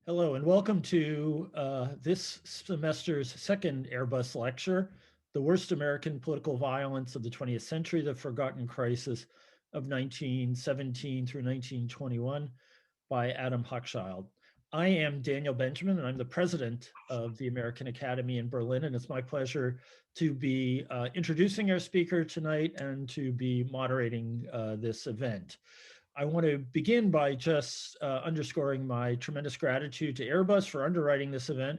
Hello, and welcome to this semester's second Airbus lecture, The Worst American Political Violence of the 20th Century, the Forgotten Crisis of 1917 through 1921 by Adam Hochschild. I am Daniel Benjamin, and I'm the president of the American Academy in Berlin, and it's my pleasure to be introducing our speaker tonight and to be moderating this event. I want to begin by just underscoring my tremendous gratitude to Airbus for underwriting this event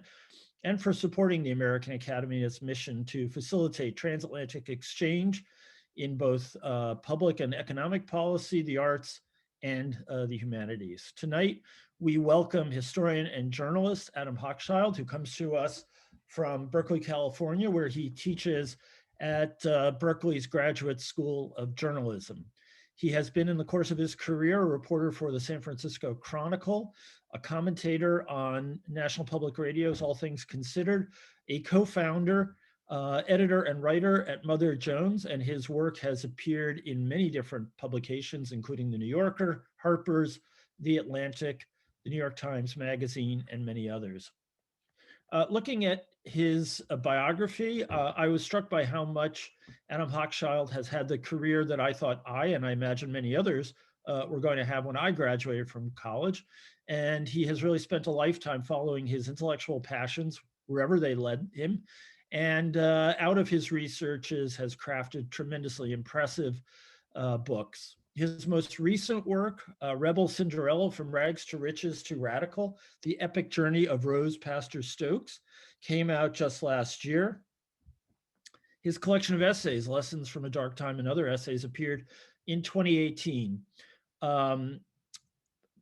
and for supporting the American Academy in its mission to facilitate transatlantic exchange in both public and economic policy, the arts, and the humanities. Tonight, we welcome historian and journalist Adam Hochschild, who comes to us from Berkeley, California, where he teaches at Berkeley's Graduate School of Journalism. He has been in the course of his career a reporter for the San Francisco Chronicle, a commentator on National Public Radio's All Things Considered, a co-founder, editor and writer at Mother Jones, and his work has appeared in many different publications, including The New Yorker, Harper's, The Atlantic, The New York Times Magazine, and many others. Looking at his biography, I was struck by how much Adam Hochschild has had the career that I thought and I imagine many others, were going to have when I graduated from college. And he has really spent a lifetime following his intellectual passions wherever they led him. And out of his researches has crafted tremendously impressive books. His most recent work, Rebel Cinderella, From Rags to Riches to Radical, The Epic Journey of Rose Pastor Stokes, came out just last year. His collection of essays, Lessons from a Dark Time and Other Essays, appeared in 2018.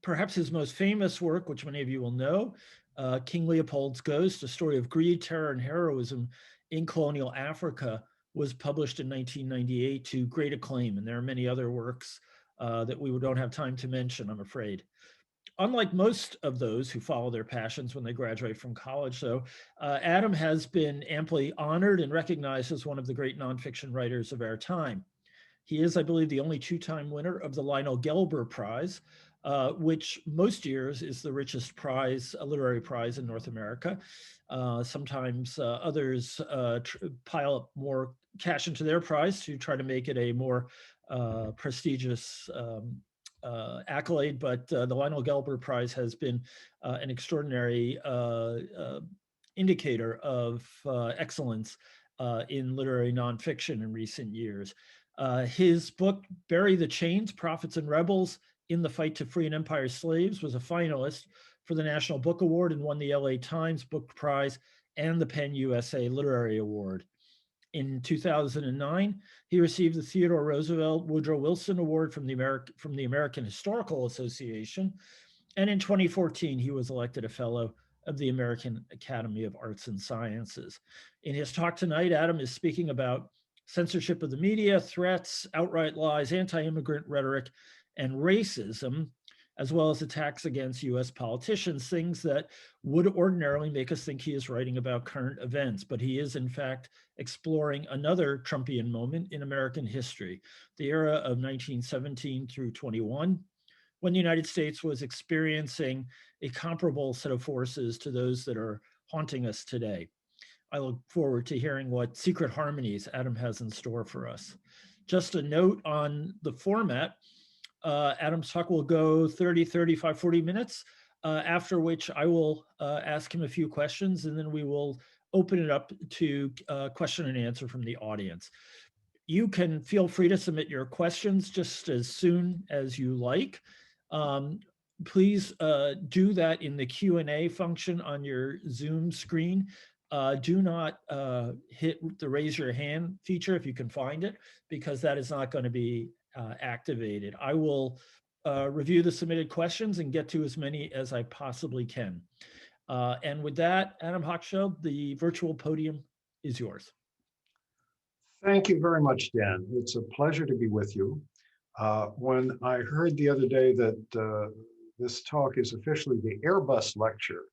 Perhaps his most famous work, which many of you will know, King Leopold's Ghost, A Story of Greed, Terror, and Heroism in Colonial Africa, was published in 1998 to great acclaim, and there are many other works that we don't have time to mention, I'm afraid. Unlike most of those who follow their passions when they graduate from college, though, Adam has been amply honored and recognized as one of the great nonfiction writers of our time. He is, I believe, the only two-time winner of the Lionel Gelber Prize, which most years is the richest prize, a literary prize in North America. Sometimes others pile up more cash into their prize to try to make it a more prestigious accolade, but the Lionel Gelber Prize has been an extraordinary indicator of excellence in literary nonfiction in recent years. His book, Bury the Chains, Prophets and Rebels in the Fight to Free an Empire's Slaves, was a finalist for the National Book Award and won the LA Times Book Prize and the PEN USA Literary Award. In 2009, he received the Theodore Roosevelt Woodrow Wilson Award from the American Historical Association. And in 2014, he was elected a fellow of the American Academy of Arts and Sciences. In his talk tonight, Adam is speaking about censorship of the media, threats, outright lies, anti-immigrant rhetoric, and racism, as well as attacks against US politicians, things that would ordinarily make us think he is writing about current events, but he is in fact exploring another Trumpian moment in American history, the era of 1917 through 21, when the United States was experiencing a comparable set of forces to those that are haunting us today. I look forward to hearing what secret harmonies Adam has in store for us. Just a note on the format, Adam's talk will go 30, 35, 40 minutes, after which I will ask him a few questions, and then we will open it up to question and answer from the audience. You can feel free to submit your questions just as soon as you like. Please do that in the Q&A function on your Zoom screen. Do not hit the raise your hand feature if you can find it, because that is not going to be activated. I will review the submitted questions and get to as many as I possibly can. And with that, Adam Hochschild, the virtual podium is yours. Thank you very much, Dan. It's a pleasure to be with you. When I heard the other day that this talk is officially the Airbus lecture,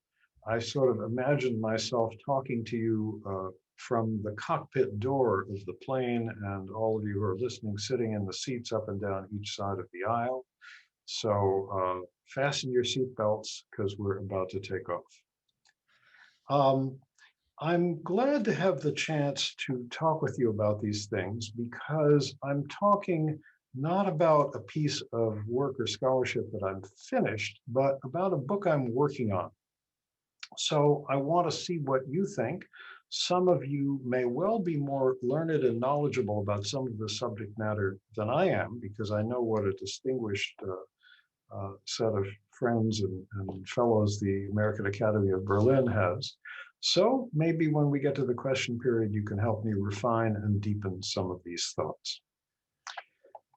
I sort of imagined myself talking to you from the cockpit door of the plane, and all of you who are listening sitting in the seats up and down each side of the aisle. So fasten your seatbelts because we're about to take off. I'm glad to have the chance to talk with you about these things because I'm talking not about a piece of work or scholarship that I'm finished, but about a book I'm working on. So I want to see what you think. Some of you may well be more learned and knowledgeable about some of the subject matter than I am, because I know what a distinguished set of friends and fellows the American Academy of Berlin has. So maybe when we get to the question period, you can help me refine and deepen some of these thoughts.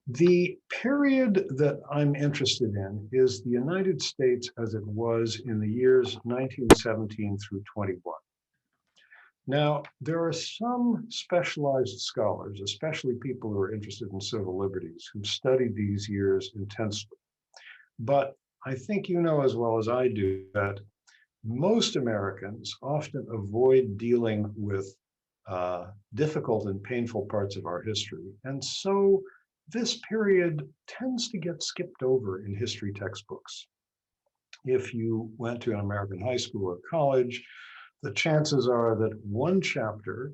The period that I'm interested in is the United States as it was in the years 1917 through 21. Now, there are some specialized scholars, especially people who are interested in civil liberties, who've studied these years intensely. But I think you know as well as I do that most Americans often avoid dealing with difficult and painful parts of our history. And so this period tends to get skipped over in history textbooks. If you went to an American high school or college, the chances are that one chapter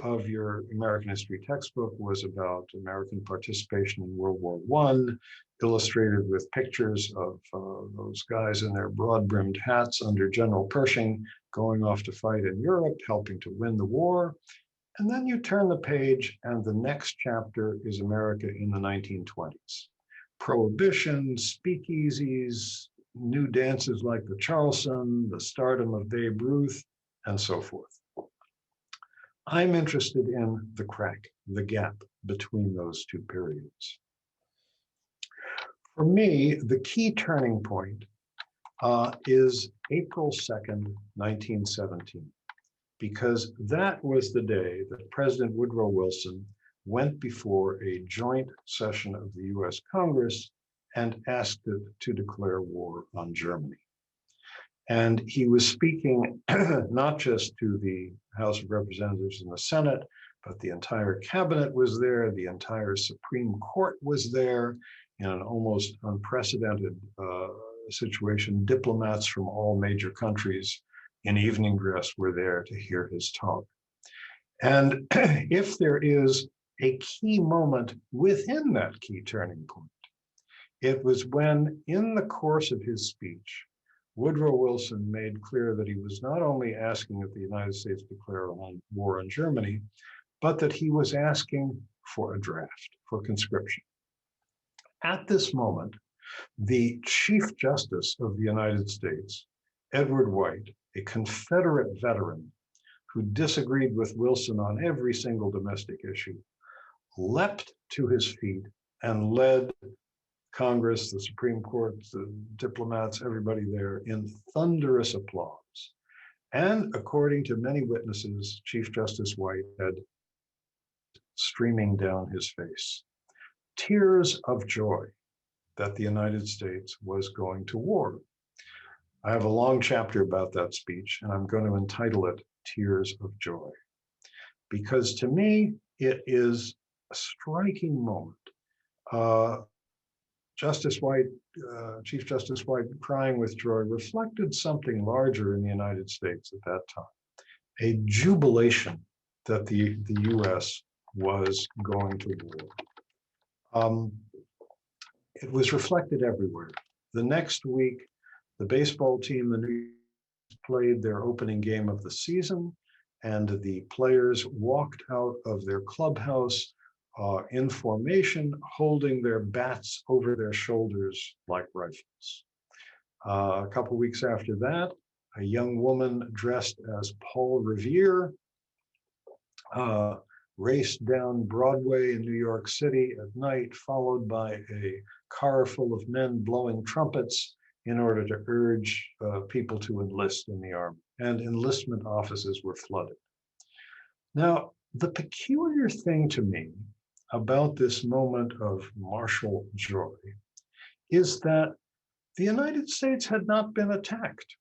of your American history textbook was about American participation in World War I, illustrated with pictures of those guys in their broad-brimmed hats under General Pershing going off to fight in Europe, helping to win the war. And then you turn the page and the next chapter is America in the 1920s. Prohibition, speakeasies, new dances like the Charleston, the stardom of Babe Ruth, and so forth. I'm interested in the crack, the gap between those two periods. For me, the key turning point is April 2nd, 1917, because that was the day that President Woodrow Wilson went before a joint session of the US Congress and asked it to declare war on Germany. And he was speaking not just to the House of Representatives and the Senate, but the entire cabinet was there, the entire Supreme Court was there in an almost unprecedented situation. Diplomats from all major countries in evening dress were there to hear his talk. And if there is a key moment within that key turning point, it was when, in the course of his speech, Woodrow Wilson made clear that he was not only asking that the United States declare war on Germany, but that he was asking for a draft, for conscription. At this moment, the Chief Justice of the United States, Edward White, a Confederate veteran who disagreed with Wilson on every single domestic issue, leapt to his feet and led Congress, the Supreme Court, the diplomats, everybody there in thunderous applause. And according to many witnesses, Chief Justice White had streaming down his face, tears of joy that the United States was going to war. I have a long chapter about that speech, and I'm going to entitle it Tears of Joy, because to me, it is a striking moment. Justice White, Chief Justice White, crying with joy, reflected something larger in the United States at that time, a jubilation that the US was going to war. It was reflected everywhere. The next week, the baseball team, the New York, played their opening game of the season, and the players walked out of their clubhouse in formation, holding their bats over their shoulders like rifles. A couple of weeks after that, a young woman dressed as Paul Revere raced down Broadway in New York City at night, followed by a car full of men blowing trumpets in order to urge people to enlist in the army. And enlistment offices were flooded. Now, the peculiar thing to me about this moment of martial joy is that the United States had not been attacked.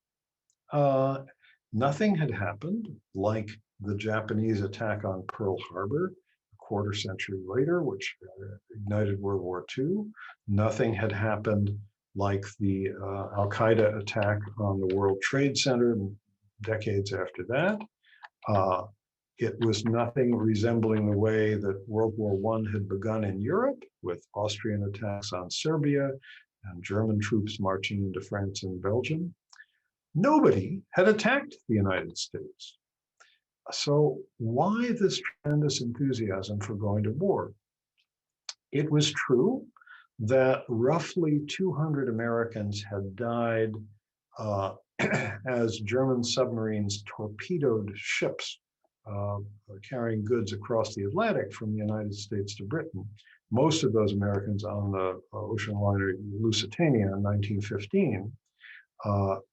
Nothing had happened like the Japanese attack on Pearl Harbor a quarter century later, which ignited World War II. Nothing had happened like the Al-Qaeda attack on the World Trade Center decades after that. It was nothing resembling the way that World War I had begun in Europe, with Austrian attacks on Serbia and German troops marching into France and Belgium. Nobody had attacked the United States. So why this tremendous enthusiasm for going to war? It was true that roughly 200 Americans had died as German submarines torpedoed ships carrying goods across the Atlantic from the United States to Britain. Most of those Americans on the ocean liner Lusitania in 1915.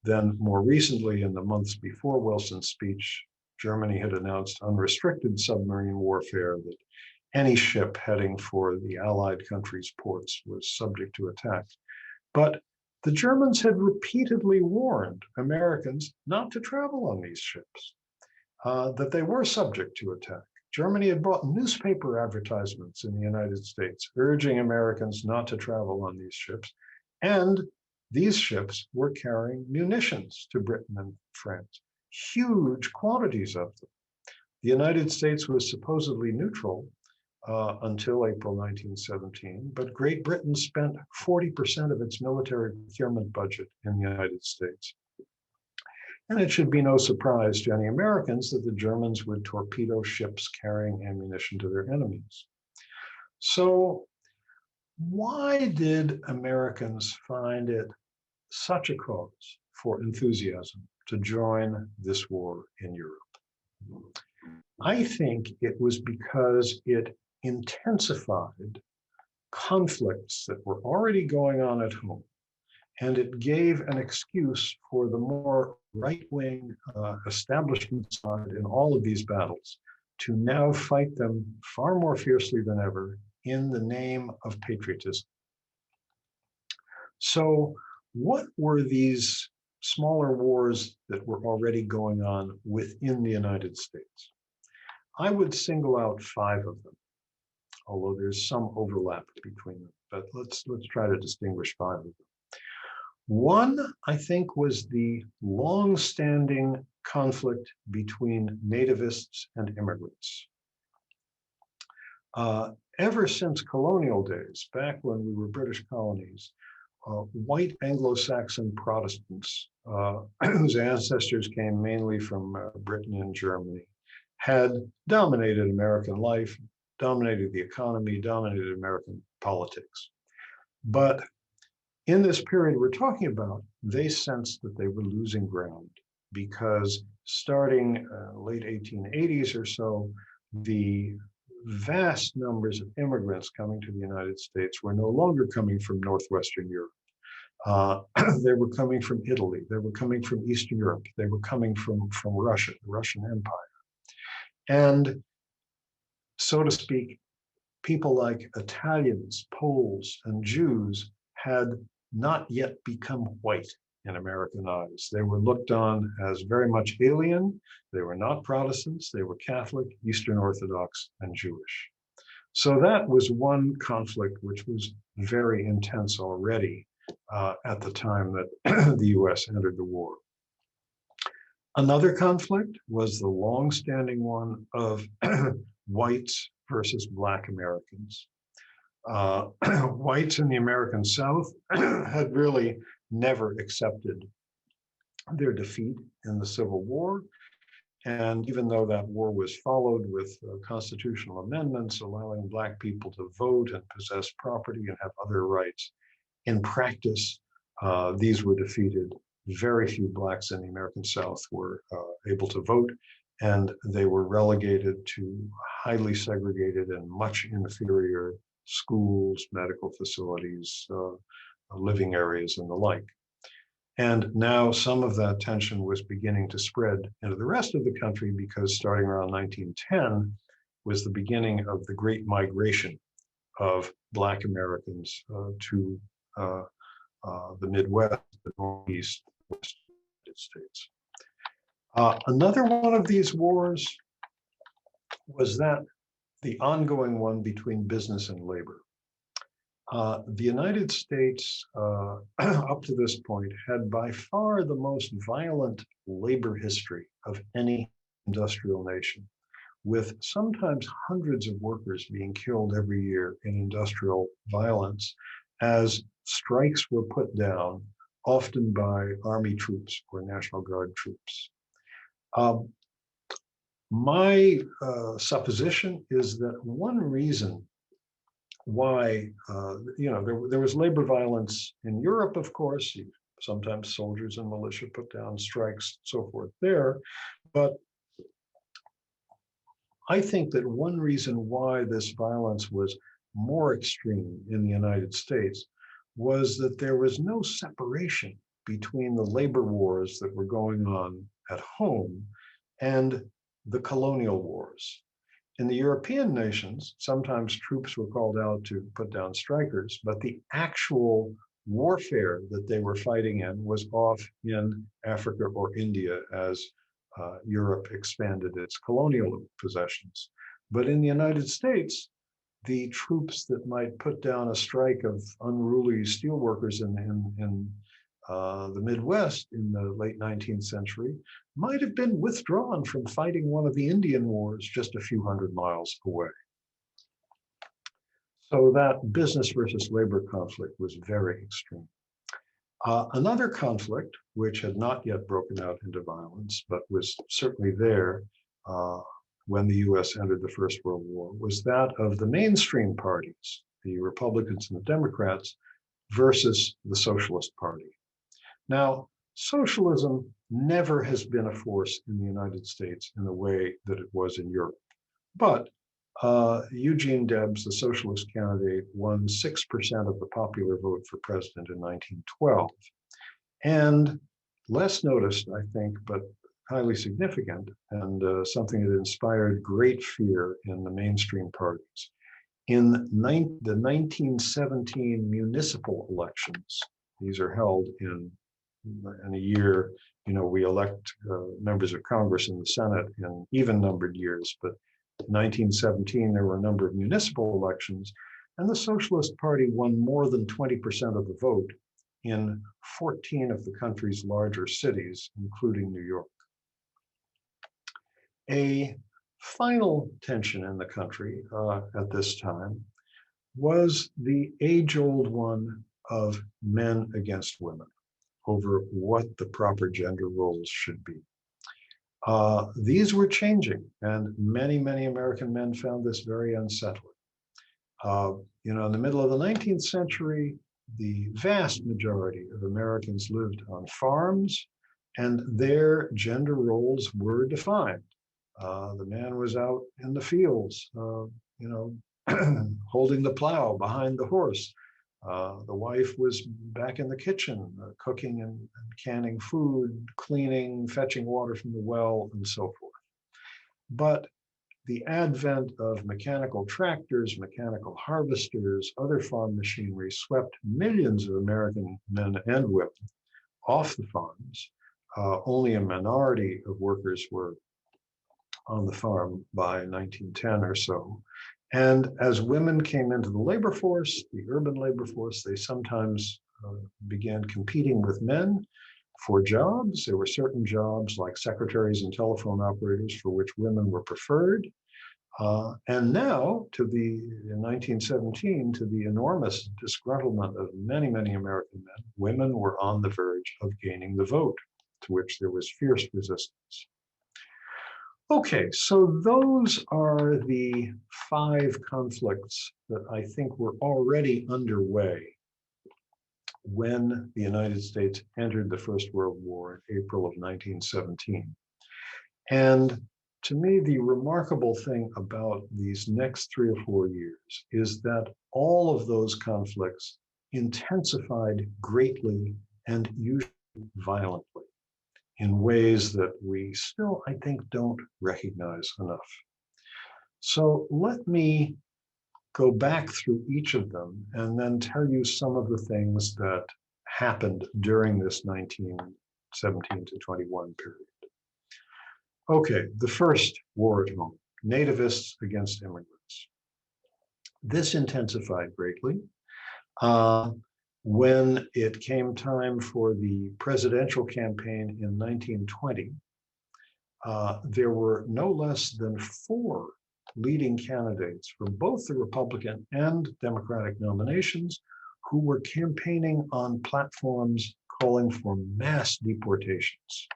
Then more recently, in the months before Wilson's speech, Germany had announced unrestricted submarine warfare, that any ship heading for the Allied countries' ports was subject to attack. But the Germans had repeatedly warned Americans not to travel on these ships, that they were subject to attack. Germany had bought newspaper advertisements in the United States urging Americans not to travel on these ships. And these ships were carrying munitions to Britain and France, huge quantities of them. The United States was supposedly neutral until April 1917, but Great Britain spent 40% of its military procurement budget in the United States. And it should be no surprise to any Americans that the Germans would torpedo ships carrying ammunition to their enemies. So why did Americans find it such a cause for enthusiasm to join this war in Europe? I think it was because it intensified conflicts that were already going on at home, and it gave an excuse for the more right-wing establishment side in all of these battles to now fight them far more fiercely than ever in the name of patriotism. So what were these smaller wars that were already going on within the United States? I would single out 5 of them, although there's some overlap between them, but let's try to distinguish 5 of them. One, I think, was the long-standing conflict between nativists and immigrants. Ever since colonial days, back when we were British colonies, white Anglo-Saxon Protestants, whose ancestors came mainly from Britain and Germany, had dominated American life, dominated the economy, dominated American politics. But in this period we're talking about, they sensed that they were losing ground, because starting late 1880s or so, the vast numbers of immigrants coming to the United States were no longer coming from Northwestern Europe. They were coming from Italy, they were coming from Eastern Europe, they were coming from Russia, the Russian Empire. And so to speak, people like Italians, Poles, and Jews had not yet become white in American eyes. They were looked on as very much alien. They were not Protestants. They were Catholic, Eastern Orthodox, and Jewish. So that was one conflict which was very intense already at the time that the US entered the war. Another conflict was the long-standing one of whites versus Black Americans. Whites in the American South had really never accepted their defeat in the Civil War. And even though that war was followed with constitutional amendments allowing Black people to vote and possess property and have other rights, in practice, these were defeated. Very few Blacks in the American South were able to vote, and they were relegated to highly segregated and much inferior schools, medical facilities, living areas, and the like. And now some of that tension was beginning to spread into the rest of the country, because starting around 1910 was the beginning of the Great Migration of Black Americans to the Midwest, the Northeast, West United States. Another one of these wars was that the ongoing one between business and labor. The United States, up to this point, had by far the most violent labor history of any industrial nation, with sometimes hundreds of workers being killed every year in industrial violence as strikes were put down, often by Army troops or National Guard troops. My supposition is that one reason why, there was labor violence in Europe, of course. Sometimes soldiers and militia put down strikes, so forth there. But I think that one reason why this violence was more extreme in the United States was that there was no separation between the labor wars that were going on at home and the colonial wars. In the European nations, sometimes troops were called out to put down strikers, but the actual warfare that they were fighting in was off in Africa or India as Europe expanded its colonial possessions. But in the United States, the troops that might put down a strike of unruly steelworkers in the Midwest in the late 19th century might have been withdrawn from fighting one of the Indian wars just a few hundred miles away. So that business versus labor conflict was very extreme. Another conflict, which had not yet broken out into violence, but was certainly there when the US entered the First World War, was that of the mainstream parties, the Republicans and the Democrats, versus the Socialist Party. Now, socialism never has been a force in the United States in the way that it was in Europe. But Eugene Debs, the socialist candidate, won 6% of the popular vote for president in 1912. And less noticed, I think, but highly significant, and something that inspired great fear in the mainstream parties. In the 1917 municipal elections, these are held in a year, we elect members of Congress and the Senate in even-numbered years, but 1917, there were a number of municipal elections, and the Socialist Party won more than 20% of the vote in 14 of the country's larger cities, including New York. A final tension in the country at this time was the age-old one of men against women over what the proper gender roles should be. These were changing, and many, many American men found this very unsettling. In the middle of the 19th century, the vast majority of Americans lived on farms, and their gender roles were defined. The man was out in the fields, holding the plow behind the horse. The wife was back in the kitchen, cooking and canning food, cleaning, fetching water from the well, and so forth. But the advent of mechanical tractors, mechanical harvesters, other farm machinery swept millions of American men and women off the farms. Only a minority of workers were on the farm by 1910 or so. And as women came into the labor force, the urban labor force, they sometimes began competing with men for jobs. There were certain jobs like secretaries and telephone operators for which women were preferred. And now, in 1917, to the enormous disgruntlement of many, many American men, women were on the verge of gaining the vote, to which there was fierce resistance. Okay, so those are the 5 conflicts that I think were already underway when the United States entered the First World War in April of 1917. And to me, the remarkable thing about these next 3 or 4 years is that all of those conflicts intensified greatly and usually violently in ways that we still, I think, don't recognize enough. So let me go back through each of them and then tell you some of the things that happened during this 1917 to 21 period. Okay, the first war at home, nativists against immigrants. This intensified greatly. When it came time for the presidential campaign in 1920, there were no less than 4 leading candidates for both the Republican and Democratic nominations who were campaigning on platforms calling for mass deportations.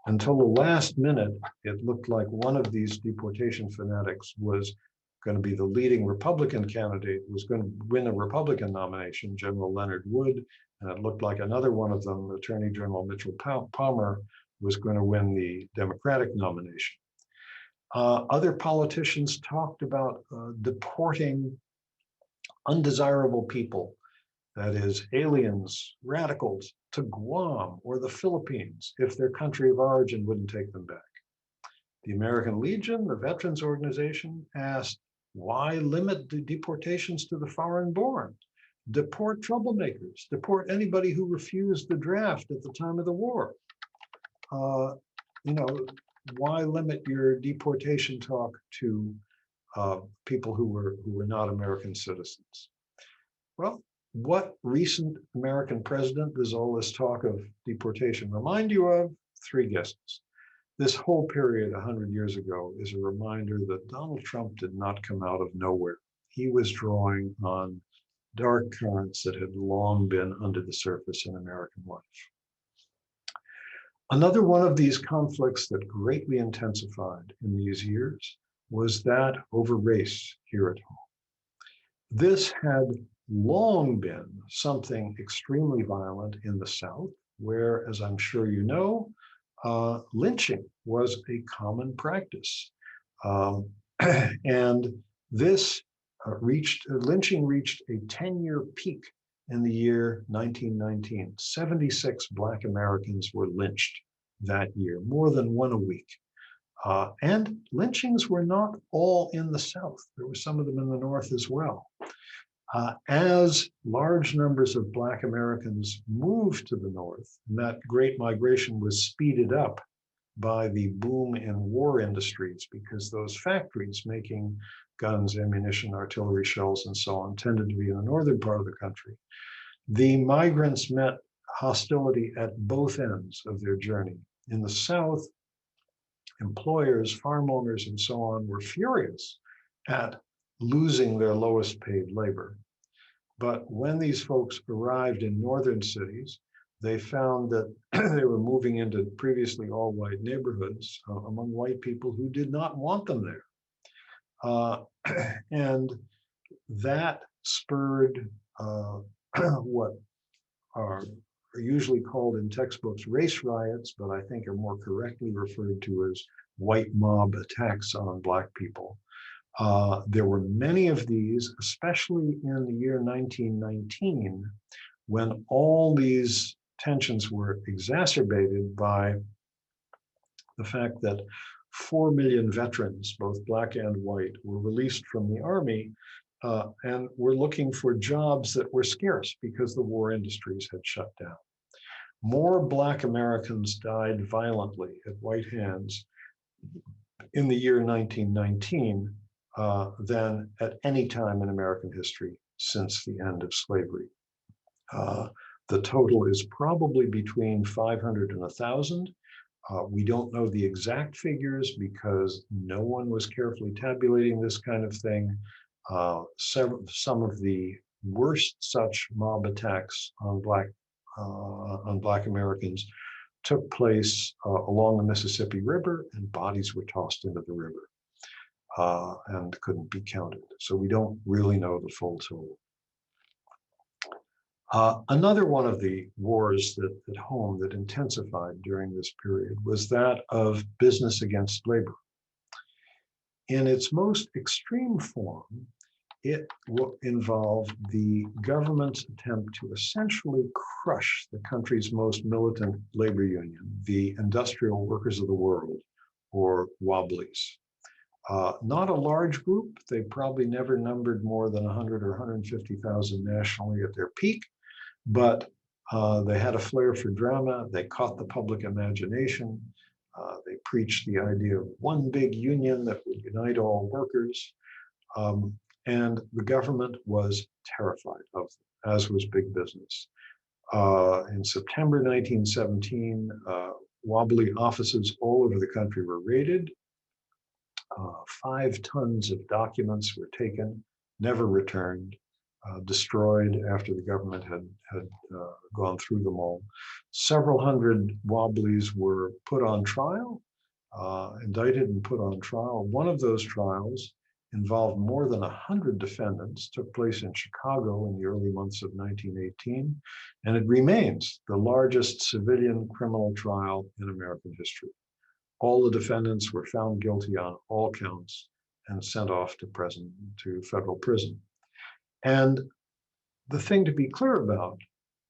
Until the last minute, it looked like one of these deportation fanatics was going to be the leading Republican candidate, was going to win a Republican nomination, General Leonard Wood, and it looked like another one of them, Attorney General Mitchell Palmer, was going to win the Democratic nomination. Other politicians talked about deporting undesirable people, that is, aliens, radicals, to Guam or the Philippines if their country of origin wouldn't take them back. The American Legion, the veterans organization, asked, why limit the deportations to the foreign-born? Deport troublemakers, deport anybody who refused the draft at the time of the war. Why limit your deportation talk to people who were not American citizens? Well, what recent American president does all this talk of deportation remind you of? 3 guesses. This whole period 100 years ago is a reminder that Donald Trump did not come out of nowhere. He was drawing on dark currents that had long been under the surface in American life. Another one of these conflicts that greatly intensified in these years was that over race here at home. This had long been something extremely violent in the South, where, as I'm sure you know, lynching was a common practice. And this lynching reached a 10-year peak in the year 1919. 76 Black Americans were lynched that year, more than one a week. And lynchings were not all in the South. There were some of them in the North as well. As large numbers of Black Americans moved to the North, and that great migration was speeded up by the boom in war industries, because those factories making guns, ammunition, artillery shells, and so on tended to be in the northern part of the country. The migrants met hostility at both ends of their journey. In the South, employers, farm owners, and so on were furious at losing their lowest paid labor. But when these folks arrived in northern cities, they found that they were moving into previously all-white neighborhoods among white people who did not want them there. And that spurred what are usually called in textbooks race riots, but I think are more correctly referred to as white mob attacks on Black people. There were many of these, especially in the year 1919, when all these tensions were exacerbated by the fact that 4 million veterans, both Black and white, were released from the Army and were looking for jobs that were scarce because the war industries had shut down. More Black Americans died violently at white hands in the year 1919 than at any time in American history since the end of slavery. The total is probably between 500 and 1,000. We don't know the exact figures because no one was carefully tabulating this kind of thing. Some of the worst such mob attacks on Black Americans took place along the Mississippi River, and bodies were tossed into the river and couldn't be counted. So we don't really know the full total. Another one of the wars at home that intensified during this period was that of business against labor. In its most extreme form, it involved the government's attempt to essentially crush the country's most militant labor union, the Industrial Workers of the World, or Wobblies. Not a large group. They probably never numbered more than 100 or 150,000 nationally at their peak, but they had a flair for drama. They caught the public imagination. They preached the idea of one big union that would unite all workers. And the government was terrified of them. as was big business. In September 1917, wobbly offices all over the country were raided. 5 tons of documents were taken, never returned, destroyed after the government had gone through them all. Several hundred wobblies were put on trial, indicted and put on trial. One of those trials involved more than 100 defendants, took place in Chicago in the early months of 1918, and it remains the largest civilian criminal trial in American history. All the defendants were found guilty on all counts and sent off to federal prison. And the thing to be clear about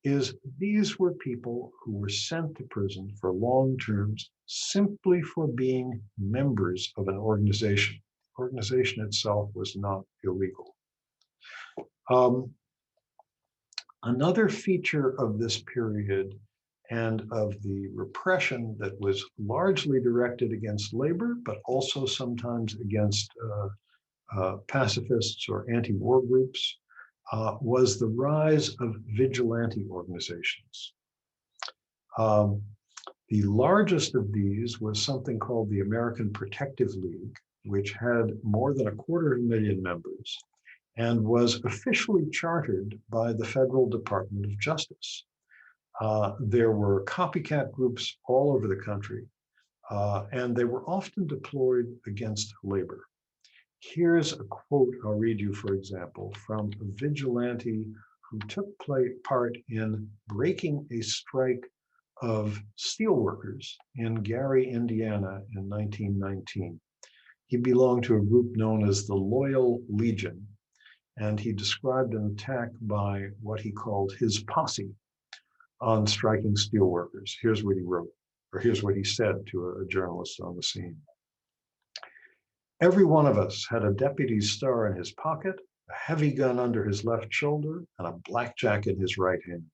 is these were people who were sent to prison for long terms simply for being members of an organization. The organization itself was not illegal. Another feature of this period and of the repression that was largely directed against labor, but also sometimes against pacifists or anti-war groups, was the rise of vigilante organizations. The largest of these was something called the American Protective League, which had more than 250,000 members and was officially chartered by the Federal Department of Justice. There were copycat groups all over the country, and they were often deployed against labor. Here's a quote I'll read you, for example, from a vigilante who took part in breaking a strike of steelworkers in Gary, Indiana in 1919. He belonged to a group known as the Loyal Legion, and he described an attack by what he called his posse on striking steelworkers. Here's what he wrote, or here's what he said to a journalist on the scene. Every one of us had a deputy's star in his pocket, a heavy gun under his left shoulder, and a blackjack in his right hand.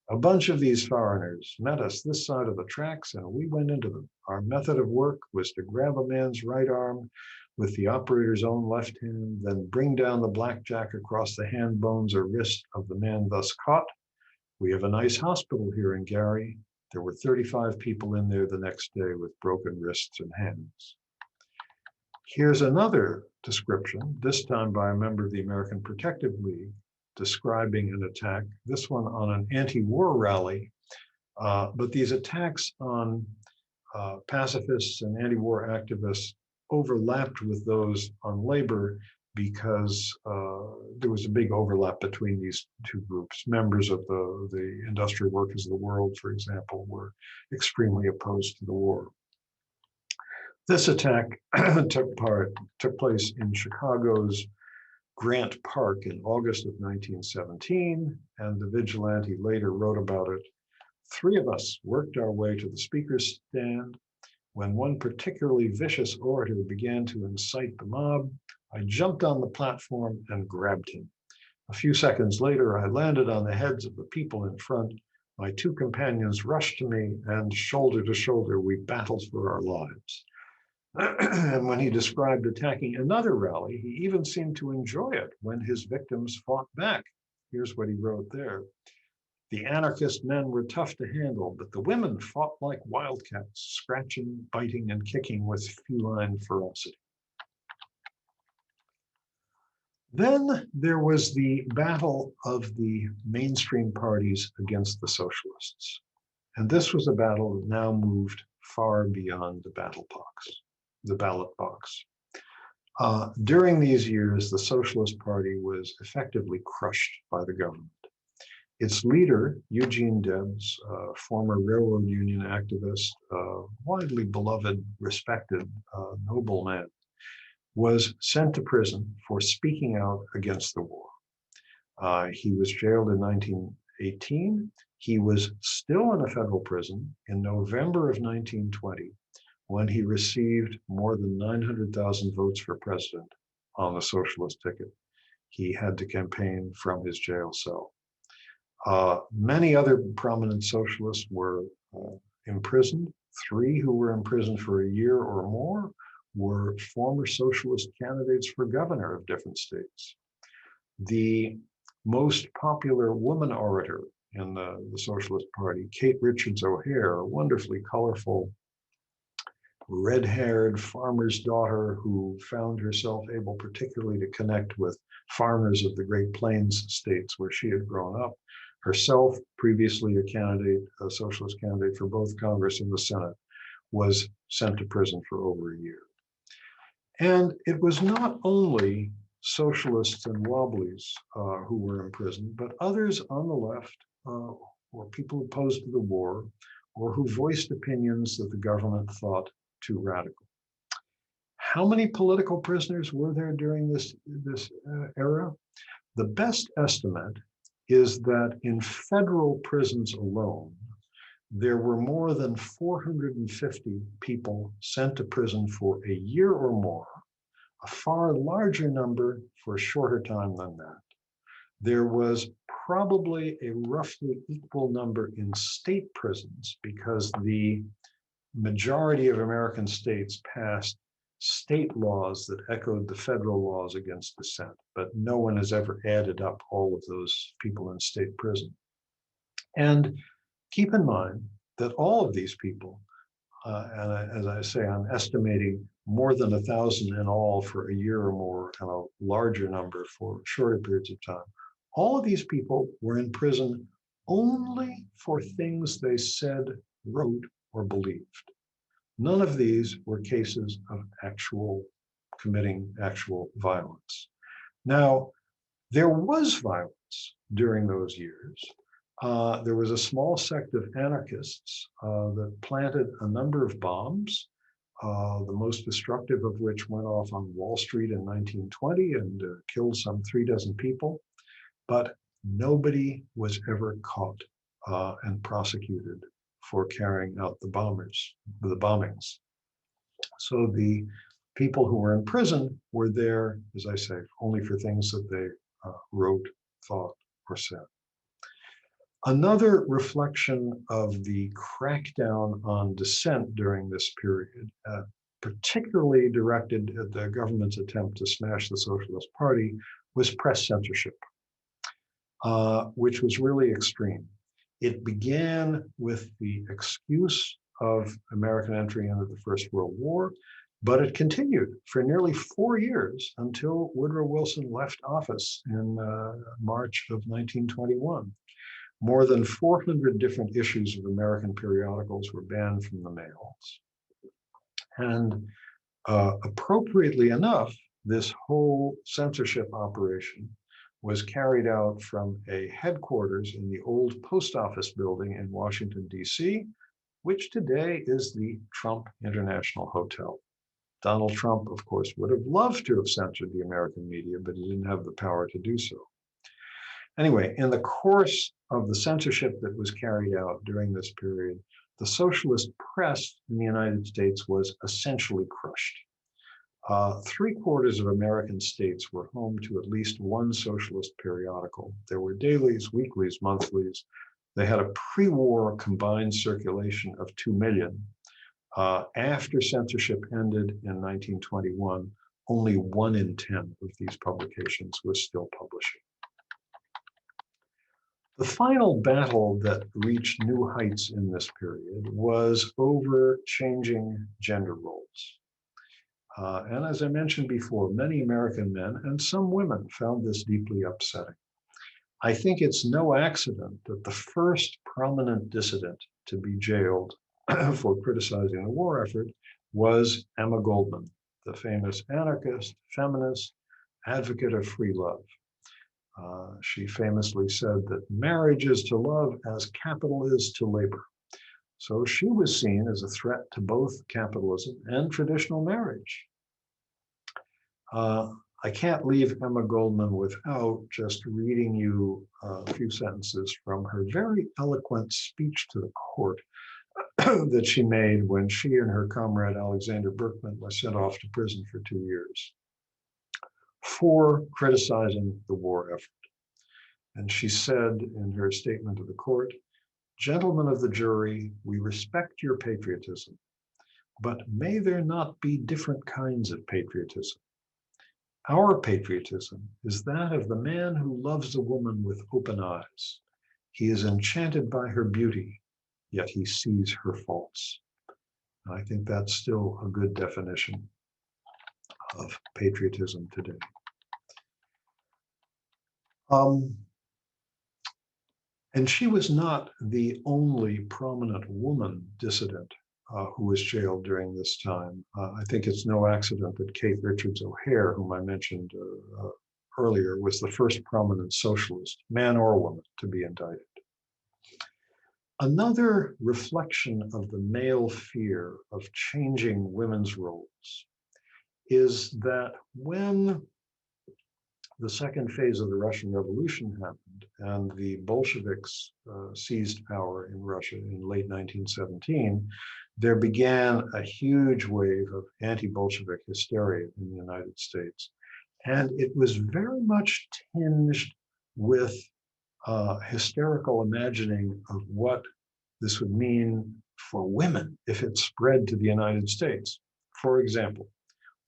A bunch of these foreigners met us this side of the tracks, and we went into them. Our method of work was to grab a man's right arm with the operator's own left hand, then bring down the blackjack across the hand bones or wrist of the man thus caught. We have a nice hospital here in Gary. There were 35 people in there the next day with broken wrists and hands. Here's another description, this time by a member of the American Protective League, describing an attack, this one on an anti-war rally, but these attacks on pacifists and anti-war activists overlapped with those on labor because there was a big overlap between these two groups. Members of the industrial workers of the world, for example, were extremely opposed to the war. This attack took place in Chicago's Grant Park in August of 1917, and the vigilante later wrote about it. 3 of us worked our way to the speaker's stand. When one particularly vicious orator began to incite the mob, I jumped on the platform and grabbed him. A few seconds later, I landed on the heads of the people in front. My 2 companions rushed to me, and shoulder to shoulder, we battled for our lives. And when he described attacking another rally, he even seemed to enjoy it when his victims fought back. Here's what he wrote there. The anarchist men were tough to handle, but the women fought like wildcats, scratching, biting, and kicking with feline ferocity. Then there was the battle of the mainstream parties against the socialists. And this was a battle that now moved far beyond the ballot box. During these years, the Socialist Party was effectively crushed by the government. Its leader, Eugene Debs, former railroad union activist, widely beloved, respected, noble man, was sent to prison for speaking out against the war. He was jailed in 1918. He was still in a federal prison in November of 1920 when he received more than 900,000 votes for president on the socialist ticket. He had to campaign from his jail cell. Many other prominent socialists were imprisoned. 3 who were imprisoned for a year or more were former socialist candidates for governor of different states. The most popular woman orator in the Socialist Party, Kate Richards O'Hare, a wonderfully colorful, red-haired farmer's daughter who found herself able particularly to connect with farmers of the Great Plains states where she had grown up. Herself, previously a candidate, a socialist candidate for both Congress and the Senate, was sent to prison for over a year. And it was not only socialists and wobblies who were imprisoned, but others on the left, or people opposed to the war, or who voiced opinions that the government thought too radical. How many political prisoners were there during this era? The best estimate is that in federal prisons alone, there were more than 450 people sent to prison for a year or more, a far larger number for a shorter time than that. There was probably a roughly equal number in state prisons because the majority of American states passed state laws that echoed the federal laws against dissent, but no one has ever added up all of those people in state prison. And keep in mind that all of these people, and as I say, I'm estimating more than 1,000 in all for a year or more, and a larger number for shorter periods of time. All of these people were in prison only for things they said, wrote, or believed. None of these were cases of committing actual violence. Now, there was violence during those years. There was a small sect of anarchists that planted a number of bombs, the most destructive of which went off on Wall Street in 1920 and killed some 36 people. But nobody was ever caught and prosecuted for carrying out the bombings. So the people who were in prison were there, as I say, only for things that they wrote, thought, or said. Another reflection of the crackdown on dissent during this period, particularly directed at the government's attempt to smash the Socialist Party, was press censorship, which was really extreme. It began with the excuse of American entry into the First World War, but it continued for nearly 4 years until Woodrow Wilson left office in March of 1921. More than 400 different issues of American periodicals were banned from the mails. And appropriately enough, this whole censorship operation was carried out from a headquarters in the old post office building in Washington, D.C., which today is the Trump International Hotel. Donald Trump, of course, would have loved to have censored the American media, but he didn't have the power to do so. Anyway, in the course of the censorship that was carried out during this period, the socialist press in the United States was essentially crushed. 3/4 of American states were home to at least one socialist periodical. There were dailies, weeklies, monthlies. They had a pre-war combined circulation of 2 million. After censorship ended in 1921, only 1 in 10 of these publications was still publishing. The final battle that reached new heights in this period was over changing gender roles. And as I mentioned before, many American men and some women found this deeply upsetting. I think it's no accident that the first prominent dissident to be jailed for criticizing the war effort was Emma Goldman, the famous anarchist, feminist, advocate of free love. She famously said that marriage is to love as capital is to labor. So she was seen as a threat to both capitalism and traditional marriage. I can't leave Emma Goldman without just reading you a few sentences from her very eloquent speech to the court that she made when she and her comrade Alexander Berkman were sent off to prison for 2 years for criticizing the war effort. And she said in her statement to the court, "Gentlemen of the jury, we respect your patriotism, but may there not be different kinds of patriotism? Our patriotism is that of the man who loves a woman with open eyes. He is enchanted by her beauty, yet he sees her faults. I think that's still a good definition of patriotism today. And she was not the only prominent woman dissident who was jailed during this time. I think it's no accident that Kate Richards O'Hare, whom I mentioned earlier, was the first prominent socialist, man or woman, to be indicted. Another reflection of the male fear of changing women's roles is that when the second phase of the Russian Revolution happened and the Bolsheviks seized power in Russia in late 1917, there began a huge wave of anti-Bolshevik hysteria in the United States. And it was very much tinged with hysterical imagining of what this would mean for women if it spread to the United States. For example,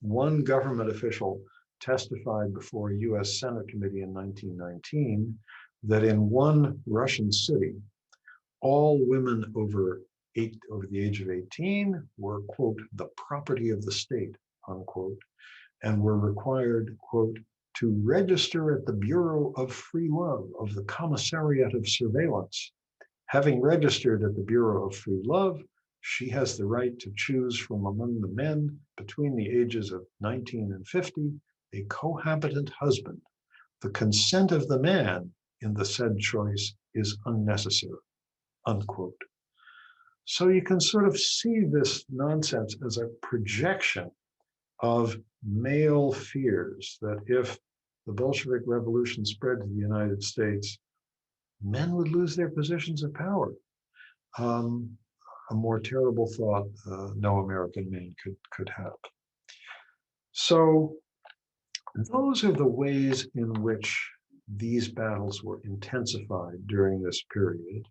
one government official testified before a US Senate committee in 1919 that in one Russian city, all women over the age of 18 were, quote, the property of the state, unquote, and were required, quote, to register at the Bureau of Free Love of the Commissariat of Surveillance. Having registered at the Bureau of Free Love, she has the right to choose from among the men between the ages of 19 and 50 a cohabitant husband. The consent of the man in the said choice is unnecessary, unquote. So you can sort of see this nonsense as a projection of male fears that if the Bolshevik Revolution spread to the United States, men would lose their positions of power. A more terrible thought no American man could have. So those are the ways in which these battles were intensified during this period.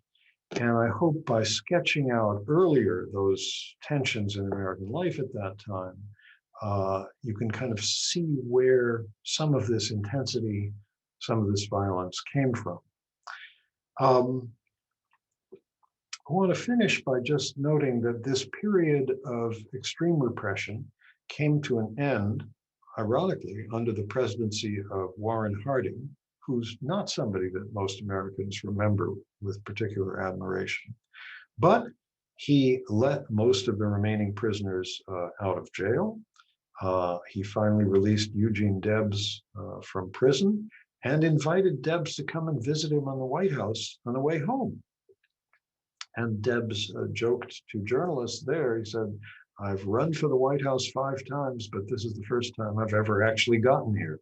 And I hope by sketching out earlier those tensions in American life at that time, you can kind of see where some of this intensity, some of this violence came from. I want to finish by just noting that this period of extreme repression came to an end, ironically, under the presidency of Warren Harding, who's not somebody that most Americans remember with particular admiration. But he let most of the remaining prisoners out of jail. He finally released Eugene Debs from prison and invited Debs to come and visit him on the White House on the way home. And Debs joked to journalists there, he said, I've run for the White House 5 times, but this is the first time I've ever actually gotten here.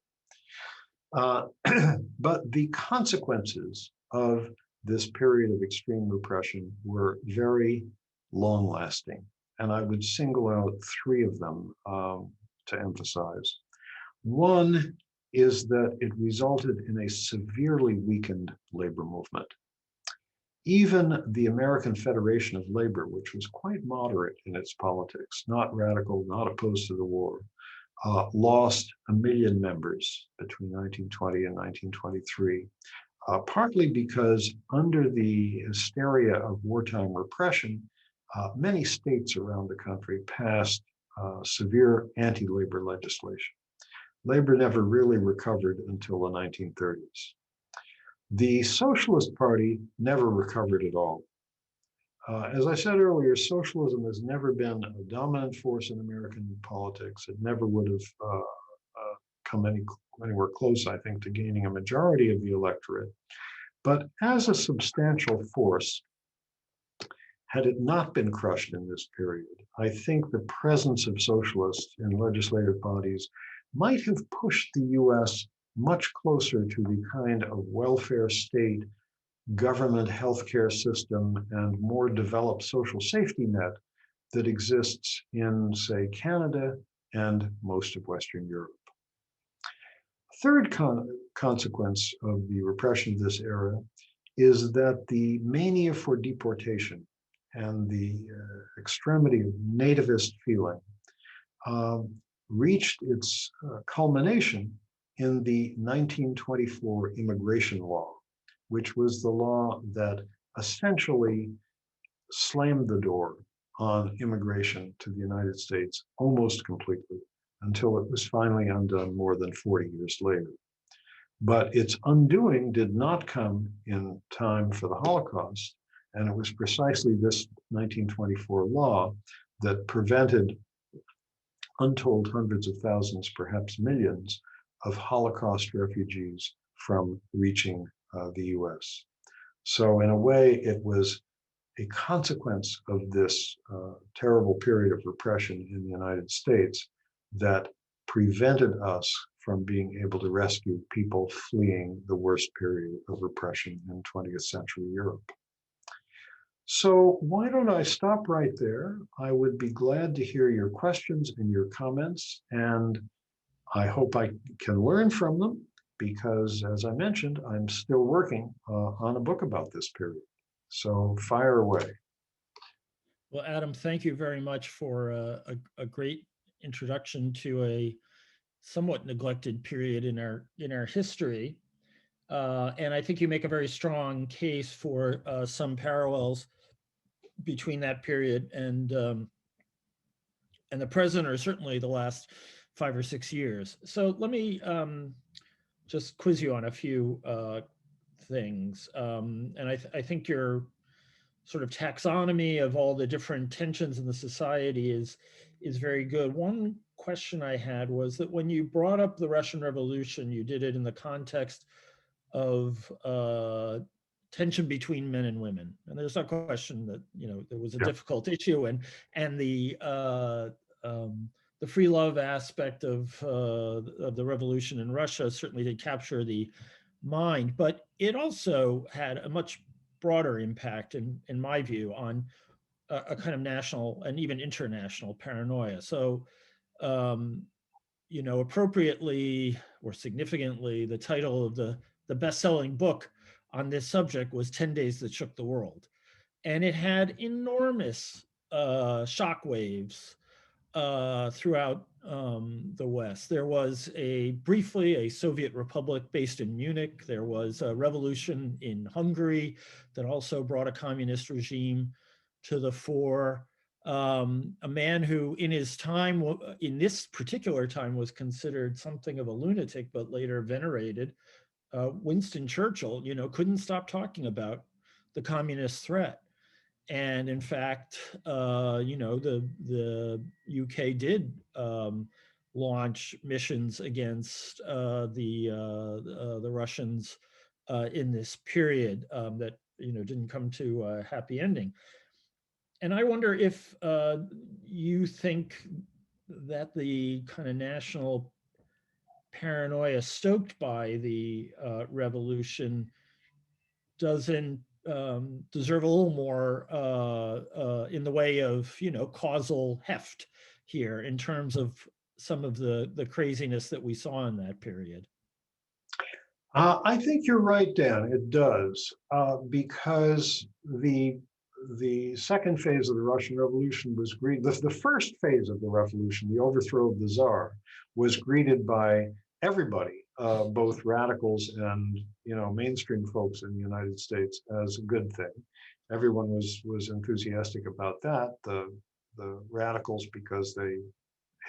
But the consequences of this period of extreme repression were very long-lasting. And I would single out 3 of them to emphasize. One is that it resulted in a severely weakened labor movement. Even the American Federation of Labor, which was quite moderate in its politics, not radical, not opposed to the war, lost 1 million members between 1920 and 1923, partly because under the hysteria of wartime repression, many states around the country passed severe anti-labor legislation. Labor never really recovered until the 1930s. The Socialist Party never recovered at all. As I said earlier, socialism has never been a dominant force in American politics. It never would have come anywhere close, I think, to gaining a majority of the electorate. But as a substantial force, had it not been crushed in this period, I think the presence of socialists in legislative bodies might have pushed the US much closer to the kind of welfare state, government healthcare system, and more developed social safety net that exists in, say, Canada and most of Western Europe. Third consequence of the repression of this era is that the mania for deportation and the extremity of nativist feeling reached its culmination in the 1924 immigration law, which was the law that essentially slammed the door on immigration to the United States almost completely until it was finally undone more than 40 years later. But its undoing did not come in time for the Holocaust, and it was precisely this 1924 law that prevented untold hundreds of thousands, perhaps millions, of Holocaust refugees from reaching the US. So in a way, it was a consequence of this terrible period of repression in the United States that prevented us from being able to rescue people fleeing the worst period of repression in 20th century Europe. So why don't I stop right there? I would be glad to hear your questions and your comments, and I hope I can learn from them because, as I mentioned, I'm still working on a book about this period. So fire away. Well, Adam, thank you very much for a great introduction to a somewhat neglected period in our history. And I think you make a very strong case for some parallels between that period and the present, or certainly the last 5 or 6 years. So let me just quiz you on a few things. And I think your sort of taxonomy of all the different tensions in the society is very good. One question I had was that when you brought up the Russian Revolution, you did it in the context of tension between men and women, and there's no question that there was a difficult issue, and the free love aspect of the revolution in Russia certainly did capture the mind, but it also had a much broader impact, in my view, on a kind of national and even international paranoia. So, appropriately or significantly, the title of the best-selling book on this subject was 10 Days That Shook the World. And it had enormous shockwaves throughout the West. There was briefly a Soviet republic based in Munich. There was a revolution in Hungary that also brought a communist regime to the fore. A man who in this particular time was considered something of a lunatic, but later venerated, Winston Churchill, couldn't stop talking about the communist threat. And in fact, the UK did launch missions against the Russians in this period that didn't come to a happy ending. And I wonder if you think that the kind of national paranoia stoked by the revolution doesn't deserve a little more in the way of causal heft here in terms of some of the craziness that we saw in that period. I think you're right, Dan. It does, because the second phase of the Russian Revolution was greeted. The first phase of the revolution, the overthrow of the Tsar, was greeted by everybody, both radicals and mainstream folks in the United States, as a good thing. Everyone was enthusiastic about that. The radicals because they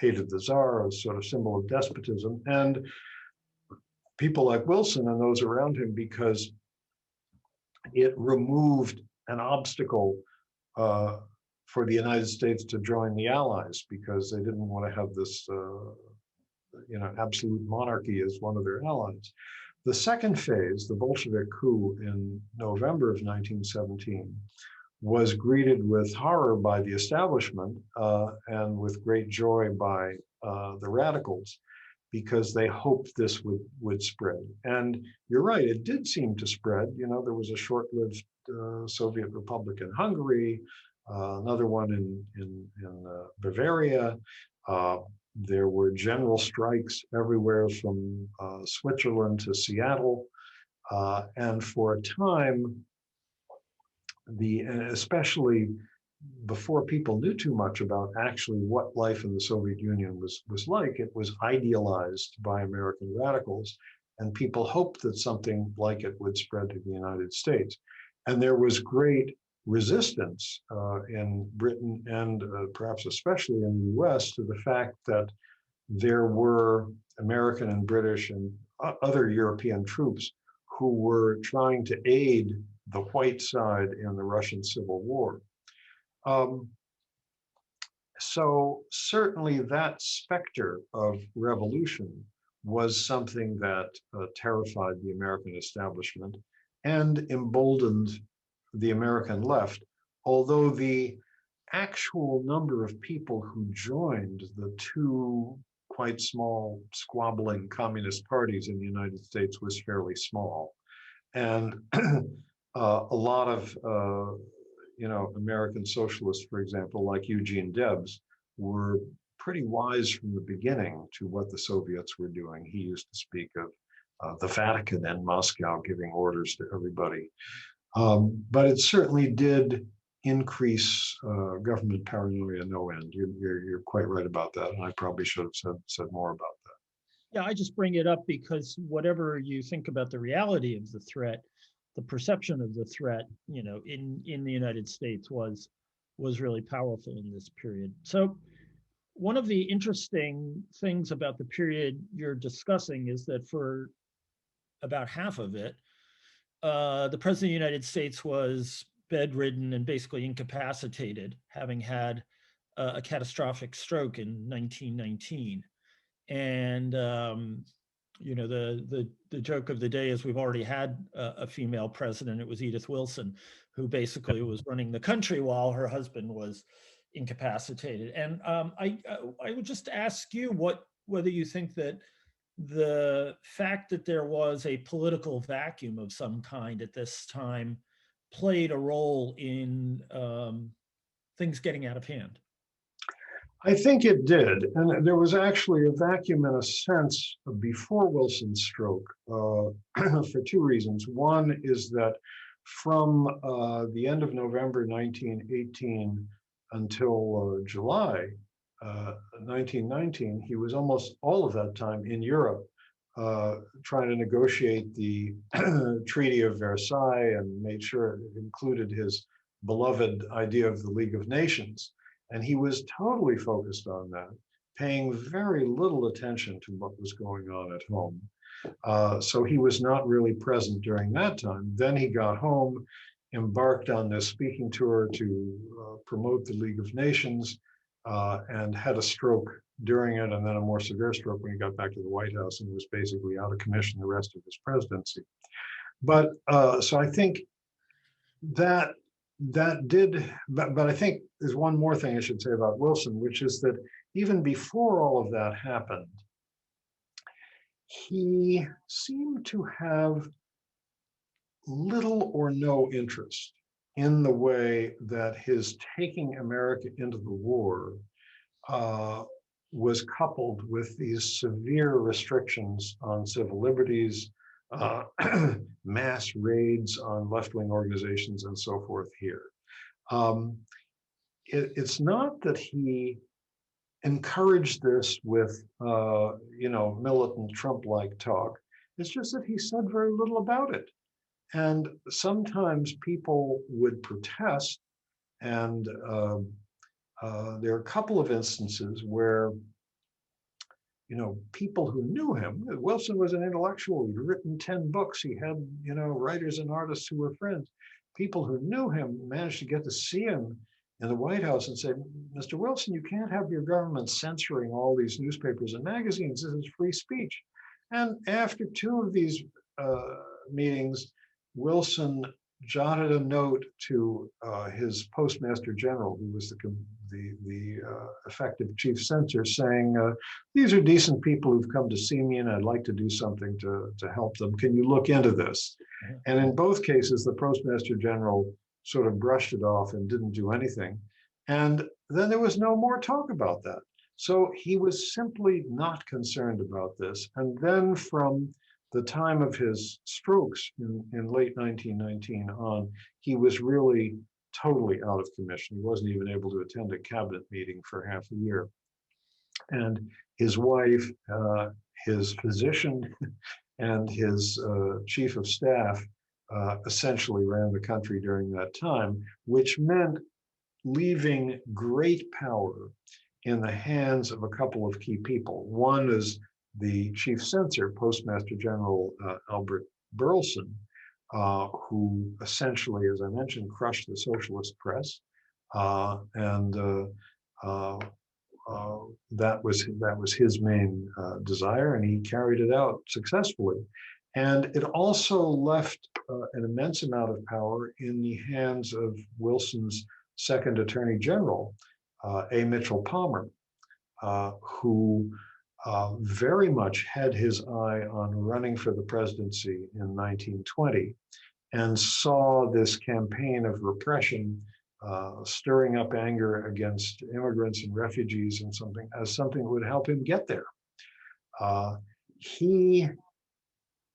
hated the Tsar as sort of symbol of despotism, and people like Wilson and those around him because it removed an obstacle for the United States to join the Allies, because they didn't want to have this absolute monarchy as one of their allies. The second phase, the Bolshevik coup in November of 1917, was greeted with horror by the establishment and with great joy by the radicals, because they hoped this would spread. And you're right, it did seem to spread. There was a short-lived Soviet Republic in Hungary, another one in Bavaria. There were general strikes everywhere from Switzerland to Seattle. And for a time, especially before people knew too much about actually what life in the Soviet Union was like, it was idealized by American radicals, and people hoped that something like it would spread to the United States. And there was great resistance in Britain and perhaps especially in the US to the fact that there were American and British and other European troops who were trying to aid the white side in the Russian Civil War. Um, so certainly that specter of revolution was something that terrified the American establishment and emboldened the American left, although the actual number of people who joined the two quite small squabbling communist parties in the United States was fairly small. And a lot of American socialists, for example, like Eugene Debs, were pretty wise from the beginning to what the Soviets were doing. He used to speak of the Vatican and Moscow giving orders to everybody. But it certainly did increase government paranoia no end. You're quite right about that, and I probably should have said more about that. Yeah, I just bring it up because whatever you think about the reality of the threat, the perception of the threat, in the United States was really powerful in this period. So one of the interesting things about the period you're discussing is that for about half of it, the president of the United States was bedridden and basically incapacitated, having had a catastrophic stroke in 1919. And the joke of the day is we've already had a female president. It was Edith Wilson, who basically was running the country while her husband was incapacitated. And I would just ask you whether you think that the fact that there was a political vacuum of some kind at this time played a role in things getting out of hand. I think it did. And there was actually a vacuum in a sense before Wilson's stroke for two reasons. One is that from the end of November 1918 until July 1919, he was almost all of that time in Europe trying to negotiate the Treaty of Versailles and made sure it included his beloved idea of the League of Nations. And he was totally focused on that, paying very little attention to what was going on at home. So he was not really present during that time. Then he got home, embarked on this speaking tour to promote the League of Nations, and had a stroke during it, and then a more severe stroke when he got back to the White House and was basically out of commission the rest of his presidency. But so I think that did, but I think there's one more thing I should say about Wilson, which is that even before all of that happened, he seemed to have little or no interest in the way that his taking America into the war was coupled with these severe restrictions on civil liberties, mass raids on left-wing organizations and so forth here. It's not that he encouraged this with, militant Trump-like talk. It's just that he said very little about it. And sometimes people would protest, and there are a couple of instances where people who knew him, Wilson was an intellectual, he'd written 10 books, he had, writers and artists who were friends. People who knew him managed to get to see him in the White House and say, Mr. Wilson, you can't have your government censoring all these newspapers and magazines. This is free speech. And after two of these meetings, Wilson jotted a note to his postmaster general, who was the effective chief censor, saying, these are decent people who've come to see me and I'd like to do something to help them. Can you look into this? And in both cases, the postmaster general sort of brushed it off and didn't do anything. And then there was no more talk about that. So he was simply not concerned about this. And then from the time of his strokes in late 1919 on, he was really totally out of commission. He wasn't even able to attend a cabinet meeting for half a year. And his wife, his physician, and his chief of staff essentially ran the country during that time, which meant leaving great power in the hands of a couple of key people. One is the chief censor, Postmaster General Albert Burleson, who essentially, as I mentioned, crushed the socialist press, and that was his main desire, and he carried it out successfully. And it also left an immense amount of power in the hands of Wilson's second Attorney General, A. Mitchell Palmer, who very much had his eye on running for the presidency in 1920 and saw this campaign of repression stirring up anger against immigrants and refugees and something that would help him get there. He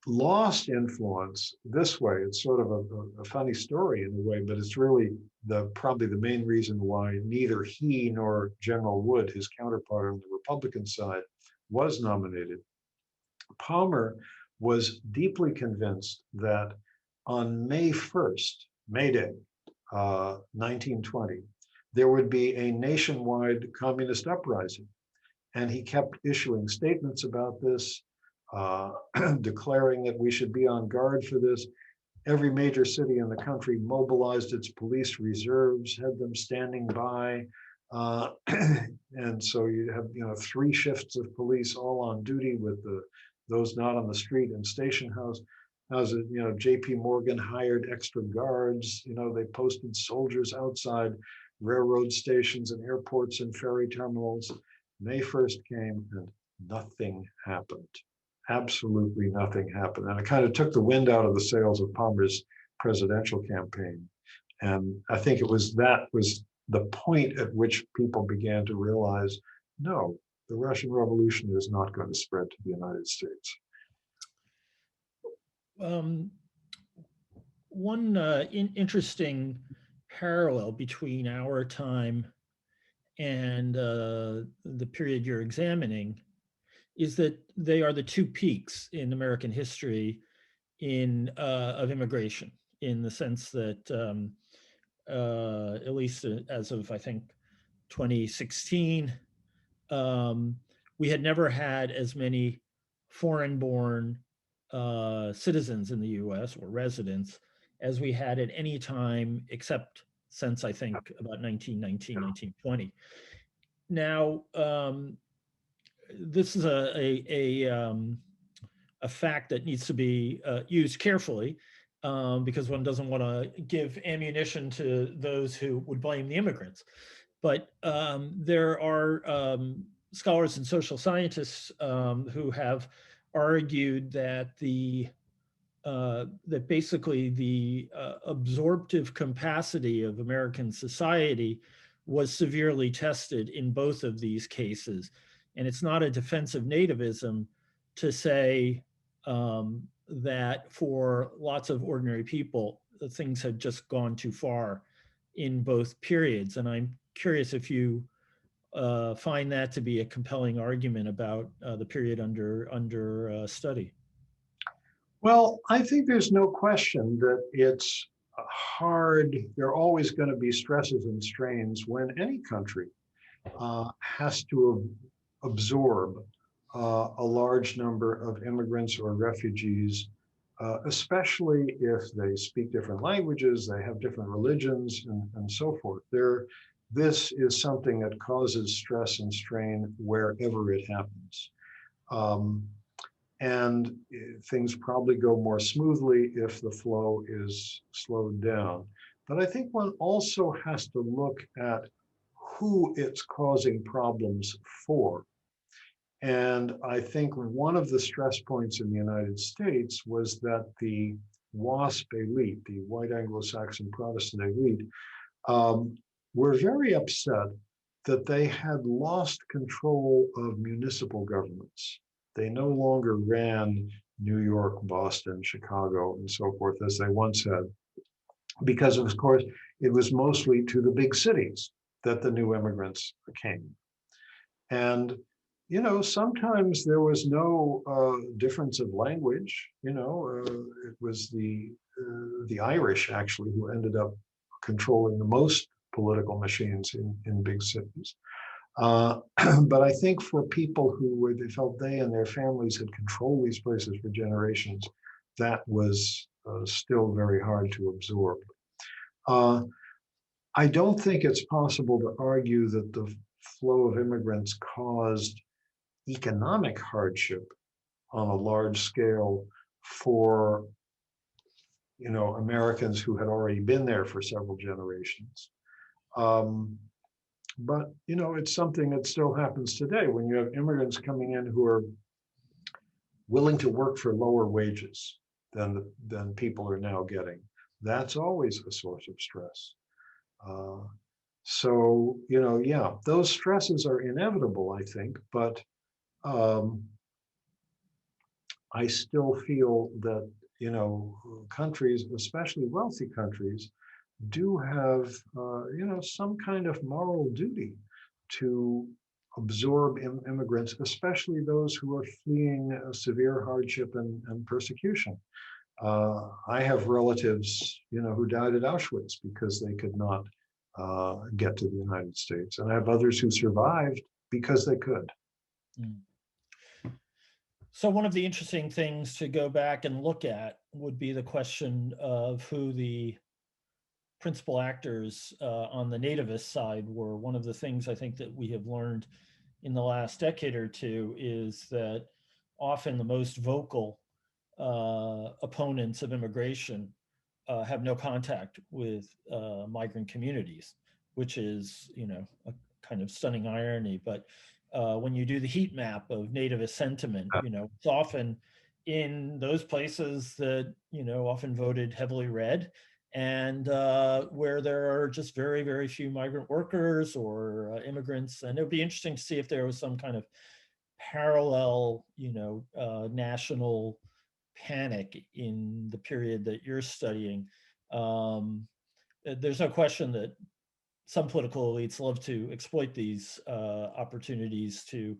lost influence this way. It's sort of a funny story in a way, but it's really probably the main reason why neither he nor General Wood, his counterpart on the Republican side, was nominated. Palmer was deeply convinced that on May 1st, May Day, 1920, there would be a nationwide communist uprising. And he kept issuing statements about this, declaring that we should be on guard for this. Every major city in the country mobilized its police reserves, had them standing by. And so you have 3 shifts of police all on duty with those not on the street and station house. Houses, J.P. Morgan hired extra guards. They posted soldiers outside railroad stations and airports and ferry terminals. May 1st came and nothing happened. Absolutely nothing happened. And it kind of took the wind out of the sails of Palmer's presidential campaign. And I think that was the point at which people began to realize, no, the Russian Revolution is not going to spread to the United States. One interesting parallel between our time and the period you're examining is that they are the 2 peaks in American history of immigration, in the sense that at least as of, I think, 2016, we had never had as many foreign-born citizens in the US or residents as we had at any time except since, I think, about 1919, 1920. Now, this is a fact that needs to be used carefully, because one doesn't want to give ammunition to those who would blame the immigrants. But there are scholars and social scientists who have argued that that basically the absorptive capacity of American society was severely tested in both of these cases. And it's not a defense of nativism to say that for lots of ordinary people, things had just gone too far in both periods. And I'm curious if you find that to be a compelling argument about the period under study. Well, I think there's no question that it's hard. There are always going to be stresses and strains when any country has to absorb a large number of immigrants or refugees, especially if they speak different languages, they have different religions, and so forth. This is something that causes stress and strain wherever it happens. And things probably go more smoothly if the flow is slowed down. But I think one also has to look at who it's causing problems for. And I think one of the stress points in the United States was that the WASP elite, the white Anglo-Saxon Protestant elite, were very upset that they had lost control of municipal governments. They no longer ran New York, Boston, Chicago, and so forth as they once had, because of course it was mostly to the big cities that the new immigrants came. And, you know, sometimes there was no difference of language. You know, it was the Irish actually who ended up controlling the most political machines in big cities. But I think for people who they felt they and their families had controlled these places for generations, that was still very hard to absorb. I don't think it's possible to argue that the flow of immigrants caused economic hardship on a large scale for, you know, Americans who had already been there for several generations. But, you know, it's something that still happens today when you have immigrants coming in who are willing to work for lower wages than people are now getting. That's always a source of stress. So, you know, yeah, those stresses are inevitable, I think, but I still feel that, you know, countries, especially wealthy countries, do have, you know, some kind of moral duty to absorb immigrants, especially those who are fleeing severe hardship and persecution. I have relatives, you know, who died at Auschwitz because they could not get to the United States, and I have others who survived because they could. Mm. So one of the interesting things to go back and look at would be the question of who the principal actors on the nativist side were. One of the things I think that we have learned in the last decade or two is that often the most vocal opponents of immigration have no contact with migrant communities, which is, you know, a kind of stunning irony. But when you do the heat map of nativist sentiment, you know, it's often in those places that, you know, often voted heavily red, and where there are just very, very few migrant workers or immigrants. And it would be interesting to see if there was some kind of parallel, you know, national panic in the period that you're studying. There's no question that some political elites love to exploit these opportunities to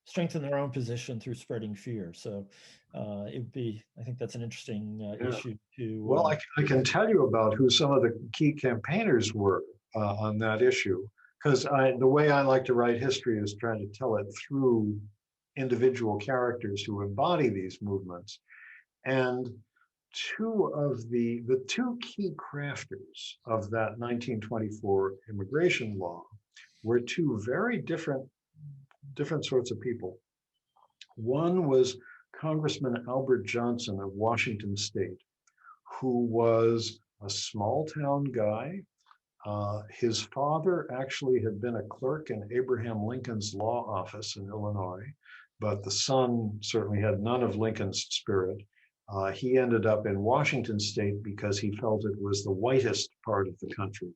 strengthen their own position through spreading fear. So it would be, I think that's an interesting Yeah. issue to. Well, I can tell you about who some of the key campaigners were on that issue, because the way I like to write history is trying to tell it through individual characters who embody these movements. And two of the two key crafters of that 1924 immigration law were two very different sorts of people. One was Congressman Albert Johnson of Washington State, who was a small town guy. His father actually had been a clerk in Abraham Lincoln's law office in Illinois, but the son certainly had none of Lincoln's spirit. He ended up in Washington State because he felt it was the whitest part of the country,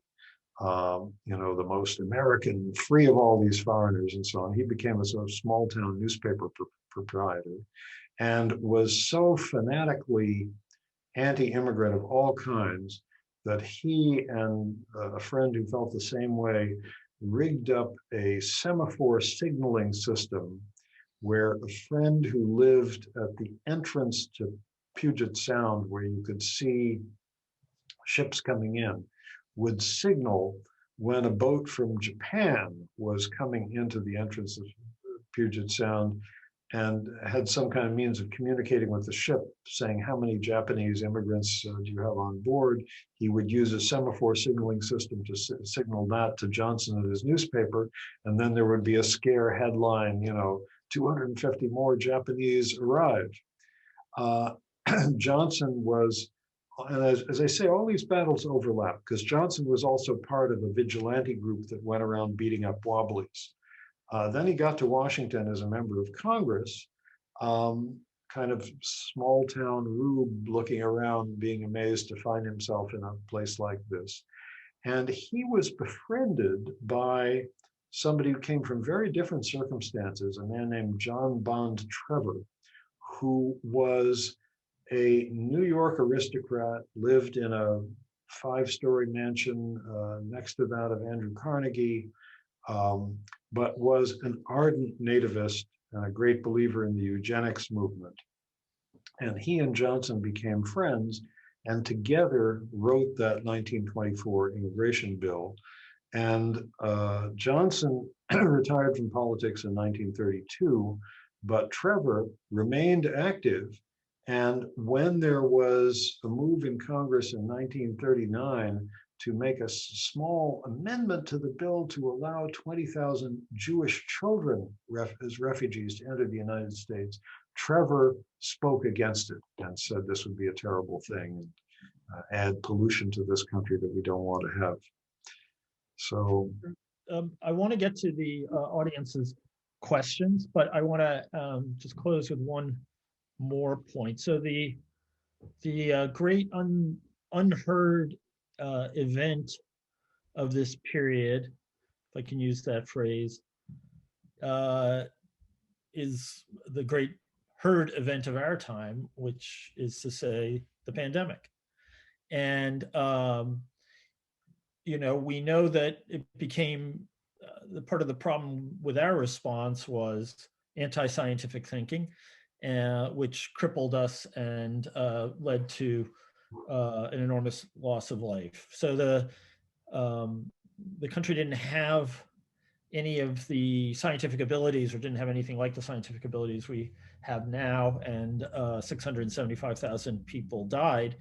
you know, the most American, free of all these foreigners and so on. He became a sort of small town newspaper proprietor and was so fanatically anti-immigrant of all kinds that he and a friend who felt the same way rigged up a semaphore signaling system where a friend who lived at the entrance to Puget Sound, where you could see ships coming in, would signal when a boat from Japan was coming into the entrance of Puget Sound, and had some kind of means of communicating with the ship, saying how many Japanese immigrants do you have on board. He would use a semaphore signaling system to signal that to Johnson at his newspaper, and then there would be a scare headline, you know, 250 more Japanese arrived. Johnson was, and as I say, all these battles overlap, because Johnson was also part of a vigilante group that went around beating up wobblies. Then he got to Washington as a member of Congress, kind of small town rube looking around, being amazed to find himself in a place like this. And he was befriended by somebody who came from very different circumstances, a man named John Bond Trevor, who was a New York aristocrat, lived in a 5-story mansion next to that of Andrew Carnegie, but was an ardent nativist and a great believer in the eugenics movement. And he and Johnson became friends and together wrote that 1924 immigration bill. And Johnson retired from politics in 1932, but Trevor remained active. And when there was a move in Congress in 1939 to make a small amendment to the bill to allow 20,000 Jewish children as refugees to enter the United States, Trevor spoke against it and said this would be a terrible thing and add pollution to this country that we don't want to have. So I want to get to the audience's questions, but I want to just close with one more point. So the great unheard event of this period, if I can use that phrase, is the great heard event of our time, which is to say the pandemic. And you know, we know that it became the part of the problem with our response was anti-scientific thinking, which crippled us and led to an enormous loss of life. So the country didn't have any of the scientific abilities, or didn't have anything like the scientific abilities we have now, and 675,000 people died.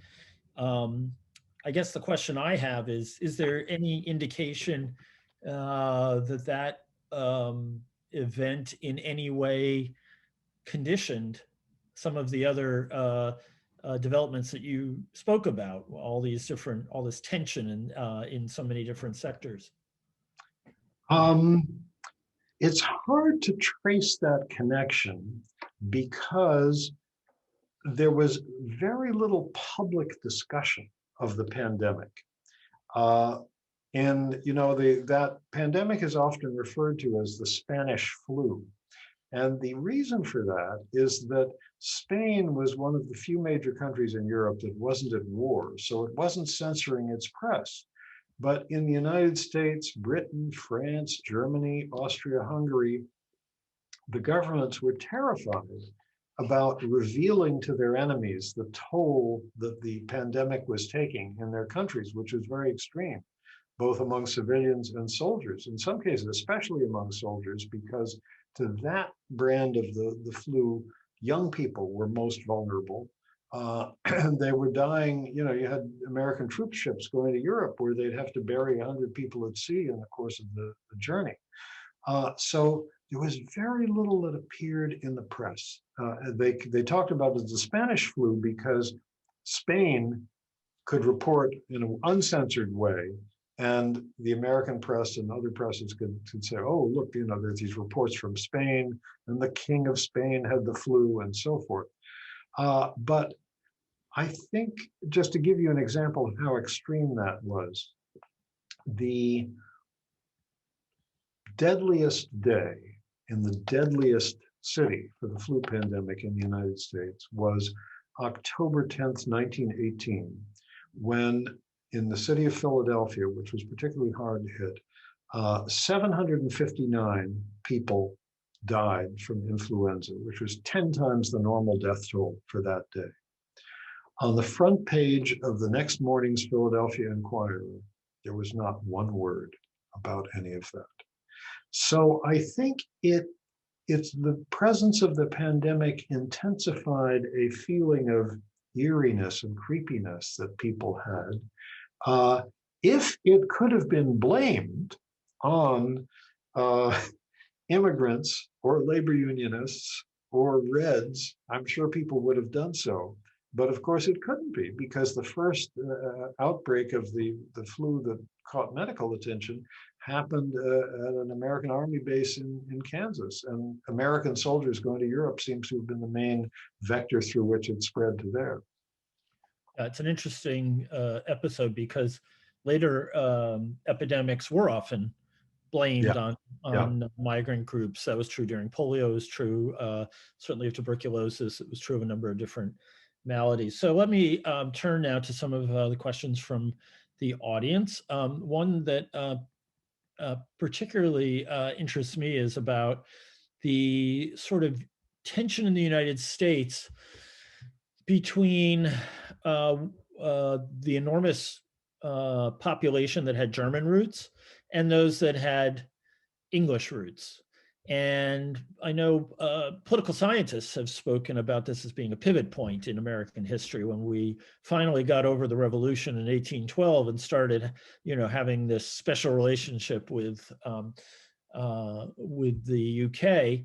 I guess the question I have is there any indication that event in any way conditioned some of the other developments that you spoke about, all this tension in so many different sectors? It's hard to trace that connection because there was very little public discussion of the pandemic. And you know, that pandemic is often referred to as the Spanish flu. And the reason for that is that Spain was one of the few major countries in Europe that wasn't at war, so it wasn't censoring its press. But in the United States, Britain, France, Germany, Austria-Hungary, the governments were terrified about revealing to their enemies the toll that the pandemic was taking in their countries, which was very extreme, both among civilians and soldiers, in some cases, especially among soldiers, because to that brand of the flu, young people were most vulnerable. They were dying, you know, you had American troop ships going to Europe where they'd have to bury 100 people at sea in the course of the journey. So there was very little that appeared in the press. They talked about it as the Spanish flu because Spain could report in an uncensored way, and the American press and other presses could say, oh, look, you know, there's these reports from Spain, and the king of Spain had the flu, and so forth. But I think, just to give you an example of how extreme that was, the deadliest day in the deadliest city for the flu pandemic in the United States was October 10th, 1918, when in the city of Philadelphia, which was particularly hard hit, 759 people died from influenza, which was 10 times the normal death toll for that day. On the front page of the next morning's Philadelphia Inquirer, there was not one word about any of that. So I think it's the presence of the pandemic intensified a feeling of eeriness and creepiness that people had. If it could have been blamed on immigrants or labor unionists or Reds, I'm sure people would have done so. But of course it couldn't be, because the first outbreak of the flu that caught medical attention happened at an American Army base in Kansas. And American soldiers going to Europe seems to have been the main vector through which it spread to there. It's an interesting episode because later epidemics were often blamed on migrant groups. That was true during polio, it was true certainly of tuberculosis, it was true of a number of different maladies. So let me turn now to some of the questions from the audience. One that particularly interests me is about the sort of tension in the United States between the enormous population that had German roots and those that had English roots. And I know political scientists have spoken about this as being a pivot point in American history when we finally got over the revolution in 1812 and started, having this special relationship with the UK.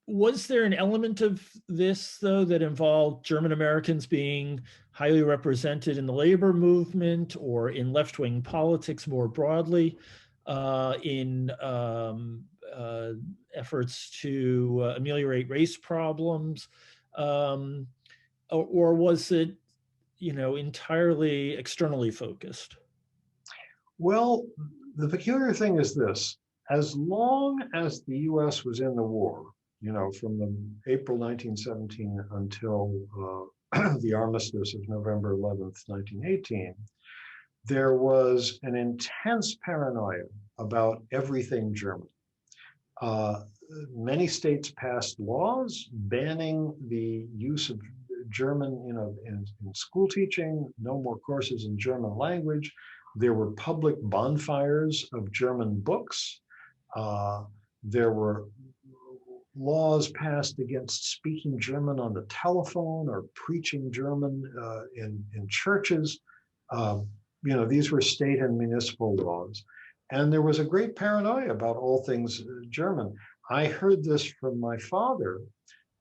Was there an element of this, though, that involved German Americans being highly represented in the labor movement or in left-wing politics more broadly, in efforts to ameliorate race problems? Or was it, entirely externally focused? Well, the peculiar thing is this: as long as the US was in the war, from the April 1917 until the armistice of November 11th, 1918, there was an intense paranoia about everything German. Many states passed laws banning the use of German, in school teaching, no more courses in German language. There were public bonfires of German books. There were laws passed against speaking German on the telephone or preaching German in churches. These were state and municipal laws. And there was a great paranoia about all things German. I heard this from my father,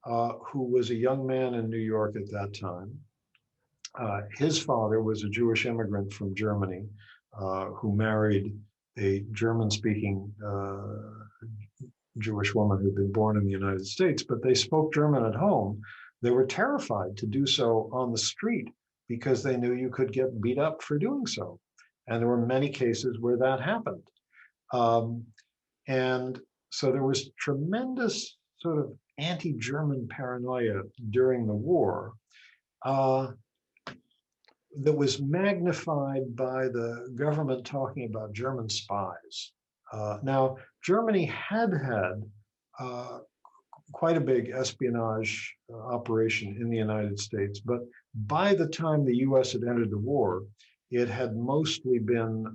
who was a young man in New York at that time. His father was a Jewish immigrant from Germany who married a German-speaking Jewish woman who'd been born in the United States, but they spoke German at home. They were terrified to do so on the street because they knew you could get beat up for doing so. And there were many cases where that happened. And so there was tremendous sort of anti-German paranoia during the war that was magnified by the government talking about German spies. Now, Germany had quite a big espionage operation in the United States, but by the time the US had entered the war, it had mostly been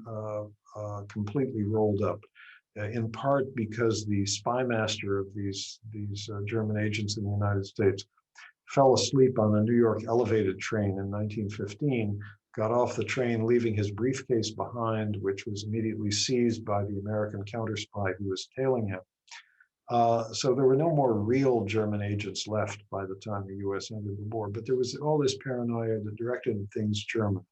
completely rolled up, in part because the spy master of these German agents in the United States fell asleep on a New York elevated train in 1915, got off the train, leaving his briefcase behind, which was immediately seized by the American counter-spy who was tailing him. So there were no more real German agents left by the time the US entered the war, but there was all this paranoia that directed things German.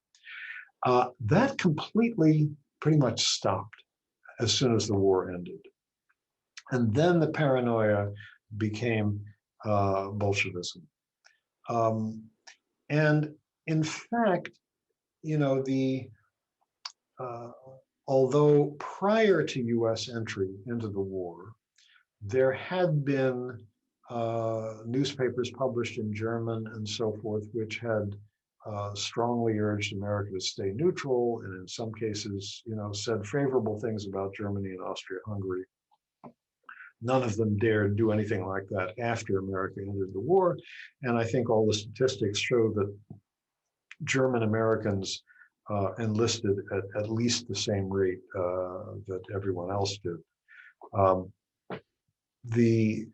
That completely pretty much stopped as soon as the war ended. And then the paranoia became Bolshevism. And in fact, although prior to US entry into the war, there had been newspapers published in German and so forth, which had strongly urged America to stay neutral, and in some cases, said favorable things about Germany and Austria-Hungary. None of them dared do anything like that after America entered the war. And I think all the statistics show that German Americans enlisted at least the same rate that everyone else did. The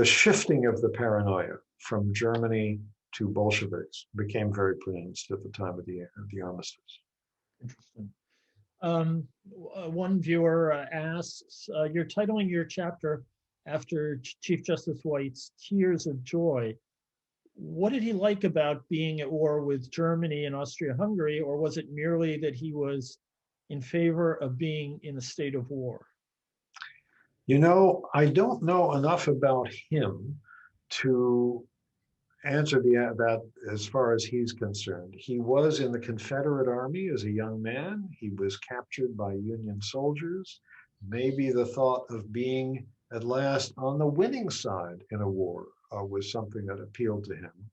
shifting of the paranoia from Germany to Bolsheviks became very pronounced at the time of the armistice. Interesting. One viewer asks, you're titling your chapter after Chief Justice White's Tears of Joy. What did he like about being at war with Germany and Austria-Hungary, or was it merely that he was in favor of being in a state of war? I don't know enough about him to answer that as far as he's concerned. He was in the Confederate Army as a young man. He was captured by Union soldiers. Maybe the thought of being at last on the winning side in a war was something that appealed to him.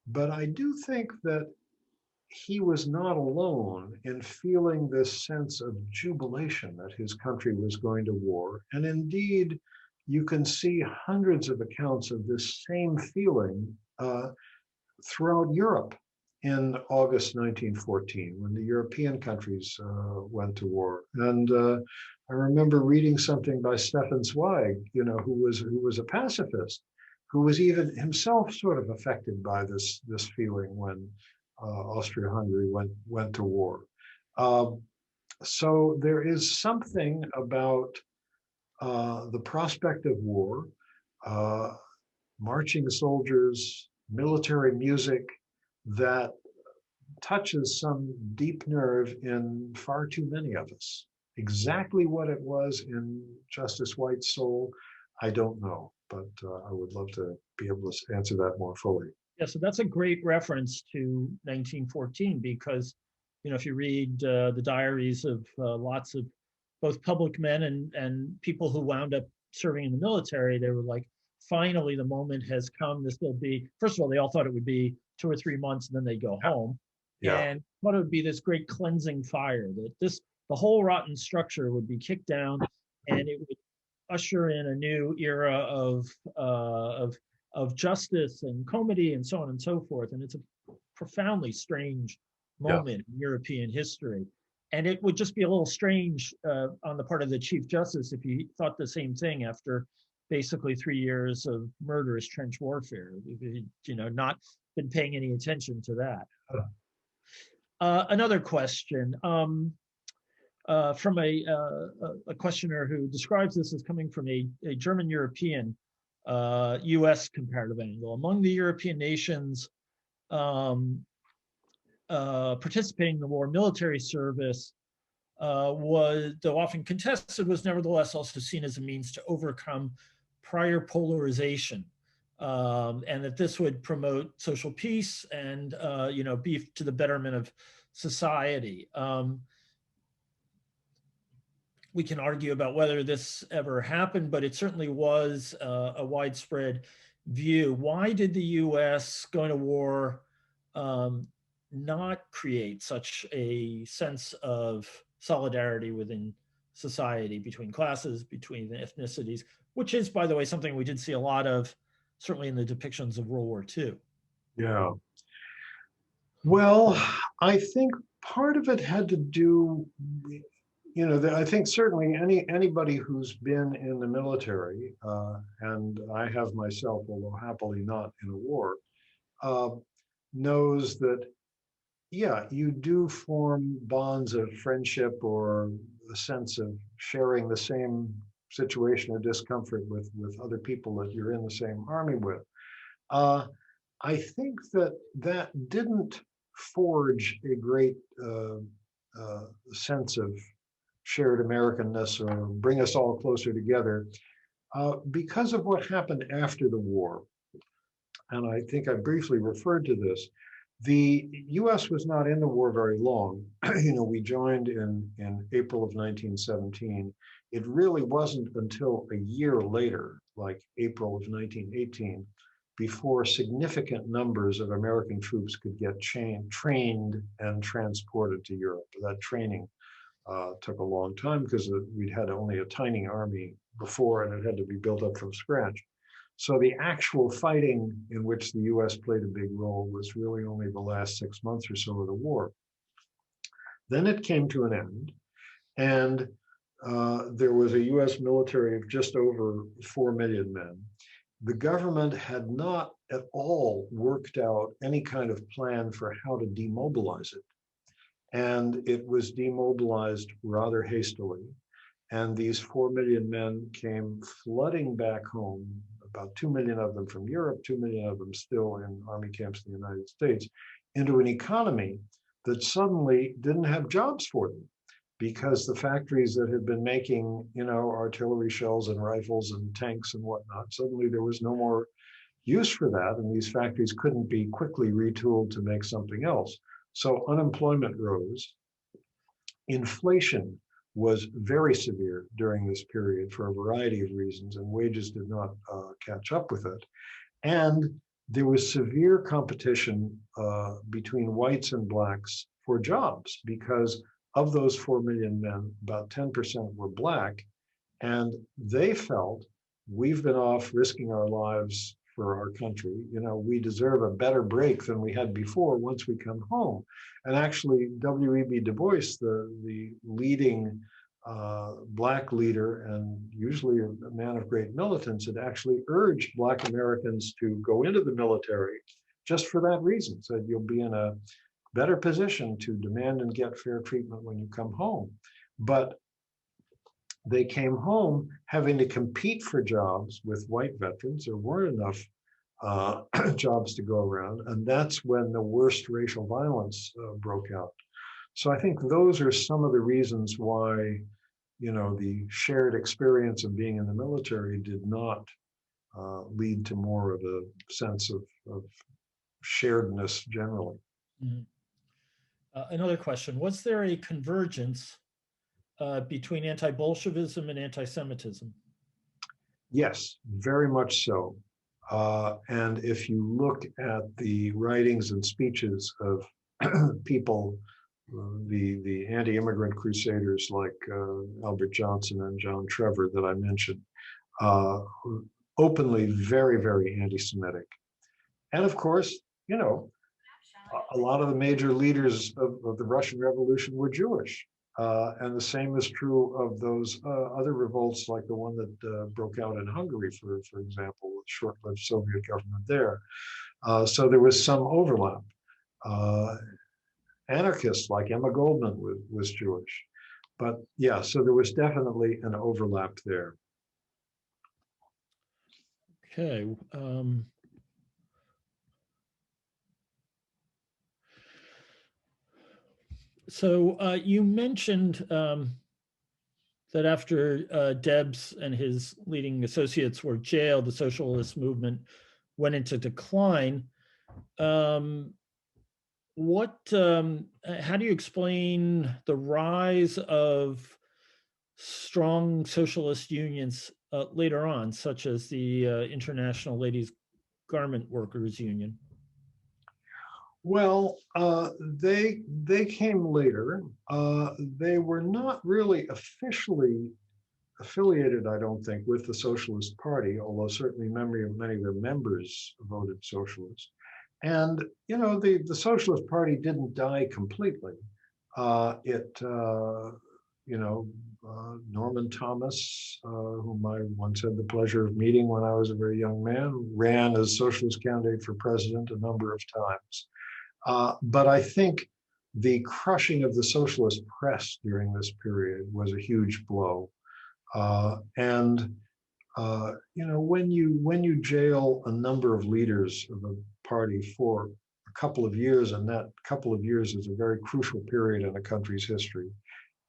But I do think that he was not alone in feeling this sense of jubilation that his country was going to war. And indeed, you can see hundreds of accounts of this same feeling throughout Europe in August 1914, when the European countries went to war. And I remember reading something by Stefan Zweig, who was a pacifist, who was even himself sort of affected by this feeling when Austria-Hungary went to war. So there is something about the prospect of war, uh, marching soldiers, military music that touches some deep nerve in far too many of us. Exactly what it was in Justice White's soul, I don't know, but I would love to be able to answer that more fully. Yeah, so that's a great reference to 1914 because, if you read the diaries of lots of both public men and people who wound up serving in the military, they were like, finally, the moment has come. This will be, first of all, they all thought it would be 2 or 3 months and then they go home. Yeah, And thought it would be this great cleansing fire, that the whole rotten structure would be kicked down and it would usher in a new era of justice and comity and so on and so forth. And it's a profoundly strange yeah, moment in European history. And it would just be a little strange on the part of the Chief Justice if he thought the same thing after basically 3 years of murderous trench warfare, if he, not been paying any attention to that. Another question. From a questioner who describes this as coming from a German European US comparative angle. Among the European nations participating in the war, military service was, though often contested, was nevertheless also seen as a means to overcome prior polarization. And that this would promote social peace and be to the betterment of society. We can argue about whether this ever happened, but it certainly was a widespread view. Why did the US going to war not create such a sense of solidarity within society, between classes, between ethnicities, which is, by the way, something we did see a lot of, certainly in the depictions of World War II? yeah. Well, I think part of it had to do, I think certainly anybody who's been in the military, and I have myself, although happily not in a war, uh, knows that, yeah, you do form bonds of friendship or a sense of sharing the same situation or discomfort with other people that you're in the same army with. Uh, I think that didn't forge a great sense of shared Americanness or bring us all closer together because of what happened after the war. And I think I briefly referred to this. The US was not in the war very long. We joined in April of 1917. It really wasn't until a year later, like April of 1918, before significant numbers of American troops could get trained and transported to Europe. That training took a long time because we'd had only a tiny army before and it had to be built up from scratch. So the actual fighting in which the US played a big role was really only the last 6 months or so of the war. Then it came to an end, and there was a US military of just over 4 million men. The government had not at all worked out any kind of plan for how to demobilize it. And it was demobilized rather hastily. And these 4 million men came flooding back home, about 2 million of them from Europe, 2 million of them still in army camps in the United States, into an economy that suddenly didn't have jobs for them because the factories that had been making, artillery shells and rifles and tanks and whatnot, suddenly there was no more use for that. And these factories couldn't be quickly retooled to make something else. So unemployment rose. Inflation was very severe during this period for a variety of reasons, and wages did not catch up with it. And there was severe competition between whites and blacks for jobs because of those 4 million men, about 10% were black. And they felt we've been off risking our lives for our country. You know, we deserve a better break than we had before once we come home. And actually, W.E.B. Du Bois, the leading black leader and usually a man of great militance, had actually urged black Americans to go into the military just for that reason. Said you'll be in a better position to demand and get fair treatment when you come home. But they came home having to compete for jobs with white veterans. There weren't enough jobs to go around. And that's when the worst racial violence broke out. So I think those are some of the reasons why, you know, the shared experience of being in the military did not lead to more of a sense of sharedness generally. Mm-hmm. Another question, was there a convergence between anti-Bolshevism and anti-Semitism? Yes, very much so. And if you look at the writings and speeches of people, the anti-immigrant crusaders like Albert Johnson and John Trevor that I mentioned, openly very, very anti-Semitic. And of course, you know, a lot of the major leaders of the Russian Revolution were Jewish. And the same is true of those other revolts, like the one that broke out in Hungary, for example, the short-lived Soviet government there. So there was some overlap. Anarchists like Emma Goldman was Jewish. But yeah, so there was definitely an overlap there. Okay. So you mentioned that after Debs and his leading associates were jailed, the socialist movement went into decline. How do you explain the rise of strong socialist unions later on, such as the International Ladies Garment Workers Union? Well, they came later. They were not really officially affiliated, I don't think, with the Socialist Party, although certainly many of their members voted Socialist. And you know, the Socialist Party didn't die completely. You know, Norman Thomas, whom I once had the pleasure of meeting when I was a very young man, ran as socialist candidate for president a number of times. But I think the crushing of the socialist press during this period was a huge blow. You know, when you jail a number of leaders of a party for a couple of years, and that couple of years is a very crucial period in a country's history,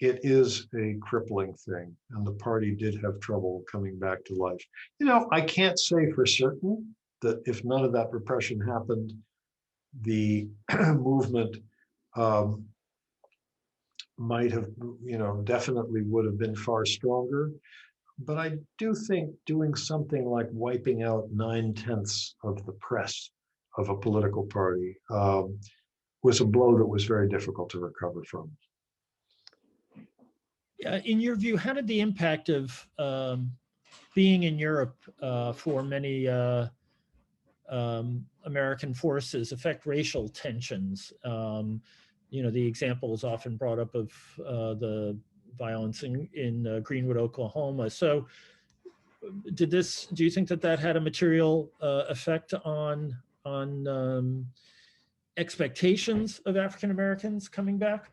it is a crippling thing. And the party did have trouble coming back to life. You know, I can't say for certain that if none of that repression happened, the movement might have, you know, definitely would have been far stronger. But I do think doing something like wiping out 9/10 of the press of a political party was a blow that was very difficult to recover from. In your view, how did the impact of being in Europe for many American forces affect racial tensions? You know, the example is often brought up of the violence in Greenwood, Oklahoma. So do you think that had a material effect on expectations of African Americans coming back?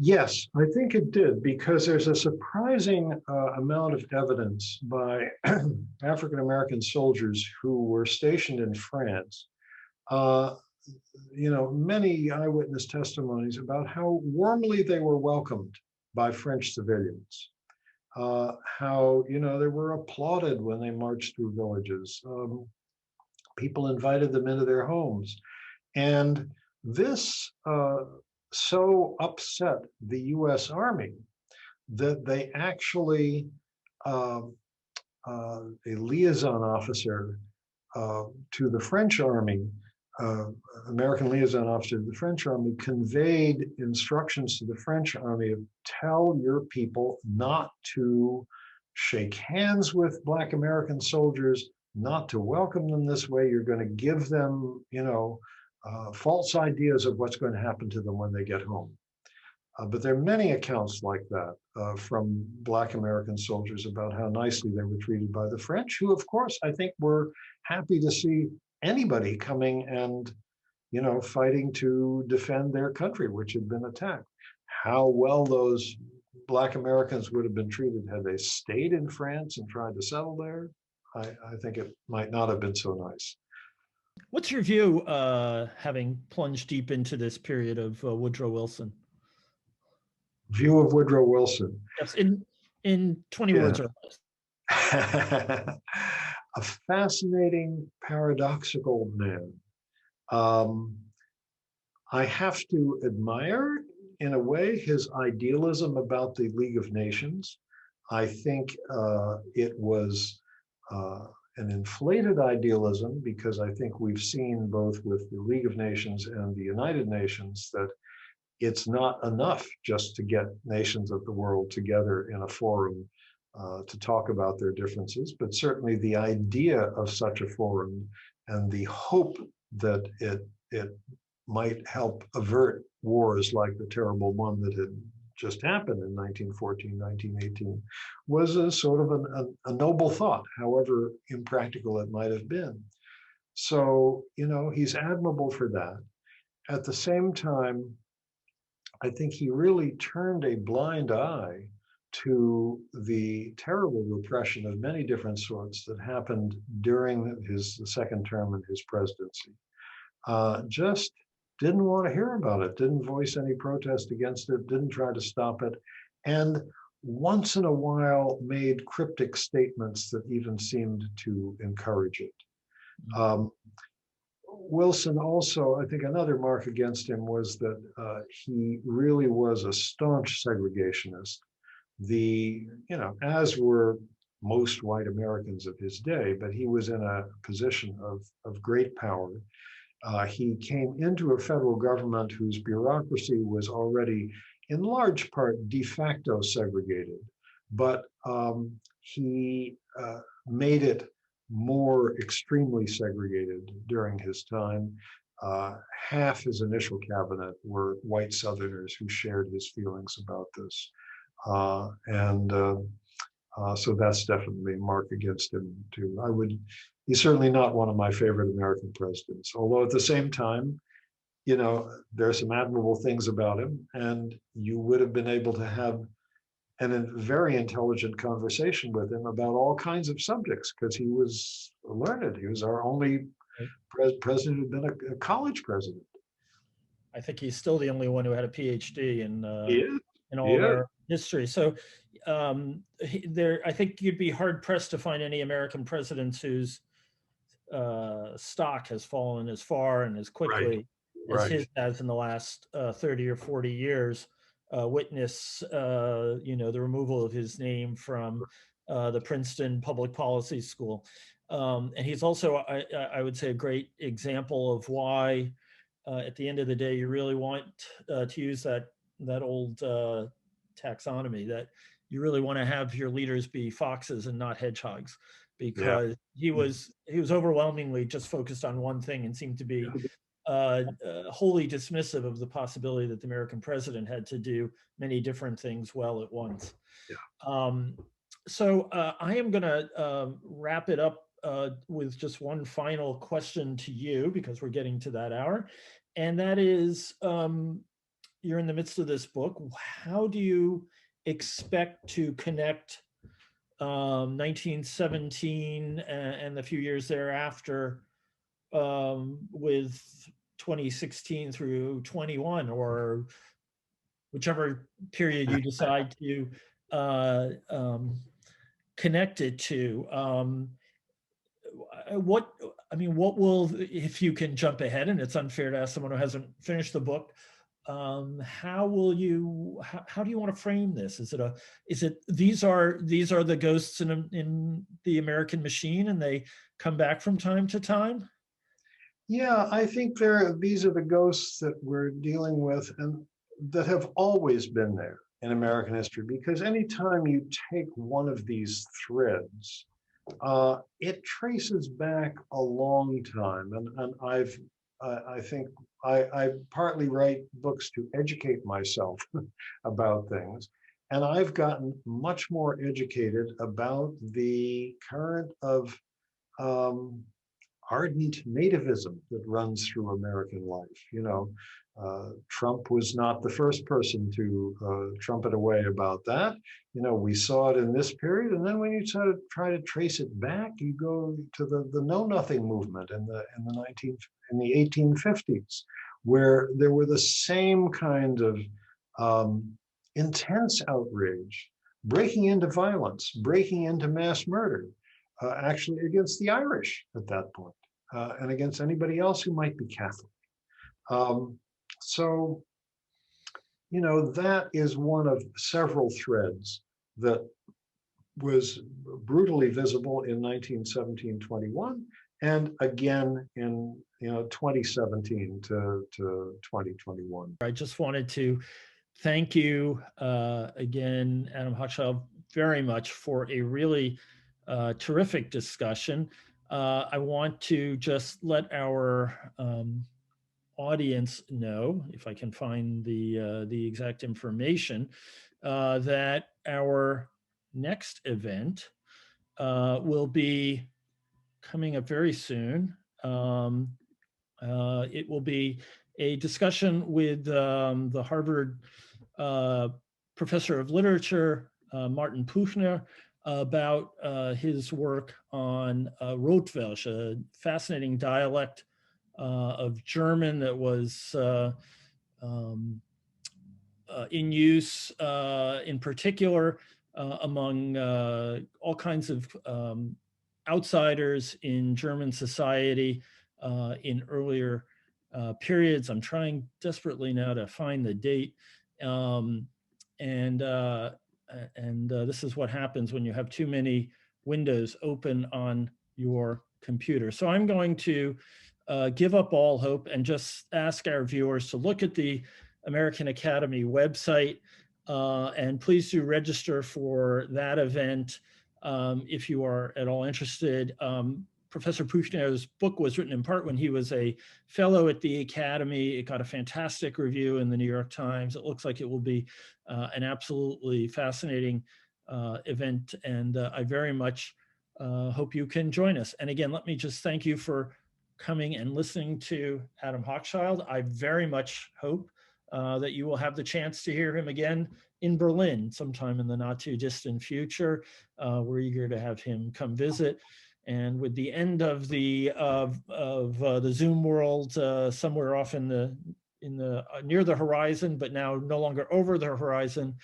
Yes, I think it did, because there's a surprising amount of evidence by African American soldiers who were stationed in France. You know, many eyewitness testimonies about how warmly they were welcomed by French civilians. How, you know, they were applauded when they marched through villages. People invited them into their homes. And this so upset the US Army that they actually, a liaison officer to the French army, uh, American liaison officer to the French army conveyed instructions to the French army of tell your people not to shake hands with Black American soldiers, not to welcome them this way. You're going to give them, false ideas of what's going to happen to them when they get home. But there are many accounts like that from Black American soldiers about how nicely they were treated by the French, who, of course, I think were happy to see anybody coming and, fighting to defend their country, which had been attacked. How well those Black Americans would have been treated had they stayed in France and tried to settle there, I think it might not have been so nice. What's your view, having plunged deep into this period of Woodrow Wilson? View of Woodrow Wilson. Yes, in 20 Yeah. words or less. A fascinating, paradoxical man. I have to admire, in a way, his idealism about the League of Nations. I think it was an inflated idealism, because I think we've seen both with the League of Nations and the United Nations that it's not enough just to get nations of the world together in a forum to talk about their differences, but certainly the idea of such a forum and the hope that it might help avert wars like the terrible one that had just happened in 1914, 1918, was a sort of a noble thought, however impractical it might have been. So, he's admirable for that. At the same time, I think he really turned a blind eye to the terrible repression of many different sorts that happened during his second term in his presidency. Just didn't want to hear about it, didn't voice any protest against it, didn't try to stop it, and once in a while made cryptic statements that even seemed to encourage it. Wilson also, I think another mark against him was that he really was a staunch segregationist. As were most white Americans of his day, but he was in a position of great power. He came into a federal government whose bureaucracy was already in large part de facto segregated, but he made it more extremely segregated during his time. Half his initial cabinet were white Southerners who shared his feelings about this. So that's definitely a mark against him too. He's certainly not one of my favorite American presidents, although at the same time, there's some admirable things about him, and you would have been able to have a very intelligent conversation with him about all kinds of subjects, because he was learned. He was our only president who'd been a college president. I think he's still the only one who had a PhD in all Yeah. our history. So I think you'd be hard pressed to find any American presidents whose stock has fallen as far and as quickly as his has in the last 30 or 40 years. Witness, the removal of his name from the Princeton Public Policy School. And he's also, I would say, a great example of why, at the end of the day, you really want to use that old taxonomy, that you really want to have your leaders be foxes and not hedgehogs, because he was overwhelmingly just focused on one thing and seemed to be wholly dismissive of the possibility that the American president had to do many different things well at once. So I am going to wrap it up with just one final question to you, because we're getting to that hour. And that is, you're in the midst of this book. How do you expect to connect 1917 and the few years thereafter with 2016 through 21, or whichever period you decide to connect it to? What will, if you can jump ahead, and it's unfair to ask someone who hasn't finished the book, how will you, how do you want to frame this? Is it, these are the ghosts in the American machine and they come back from time to time? Yeah, I think these are the ghosts that we're dealing with and that have always been there in American history, because anytime you take one of these threads, it traces back a long time. And I think I partly write books to educate myself about things. And I've gotten much more educated about the current of um, ardent nativism that runs through American life. Trump was not the first person to trumpet away about that. We saw it in this period, and then when you try to trace it back, you go to the Know Nothing movement in the 1850s, where there were the same kind of intense outrage, breaking into violence, breaking into mass murder, actually against the Irish at that point, and against anybody else who might be Catholic. Um, so, that is one of several threads that was brutally visible in 1917-21, and again in 2017 to 2021. I just wanted to thank you again, Adam Hochschild, very much for a really terrific discussion. I want to just let our audience know, if I can find the exact information, that our next event will be coming up very soon. It will be a discussion with the Harvard professor of literature, Martin Puchner, about his work on Rotwelsch, a fascinating dialect of German that was in use in particular among all kinds of outsiders in German society in earlier periods. I'm trying desperately now to find the date. And this is what happens when you have too many windows open on your computer. So I'm going to give up all hope and just ask our viewers to look at the American Academy website, and please do register for that event if you are at all interested. Professor Puchner's book was written in part when he was a fellow at the Academy. It got a fantastic review in the New York Times. It looks like it will be an absolutely fascinating event, and I very much hope you can join us. And again, let me just thank you for coming and listening to Adam Hochschild. I very much hope that you will have the chance to hear him again in Berlin sometime in the not too distant future. We're eager to have him come visit. And with the end of the Zoom world somewhere off in the near the horizon, but now no longer over the horizon,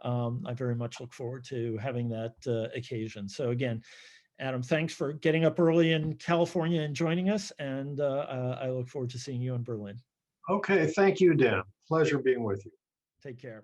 I very much look forward to having that occasion. So again, Adam, thanks for getting up early in California and joining us. And I look forward to seeing you in Berlin. Okay, thank you, Dan. Pleasure being with you. Take care.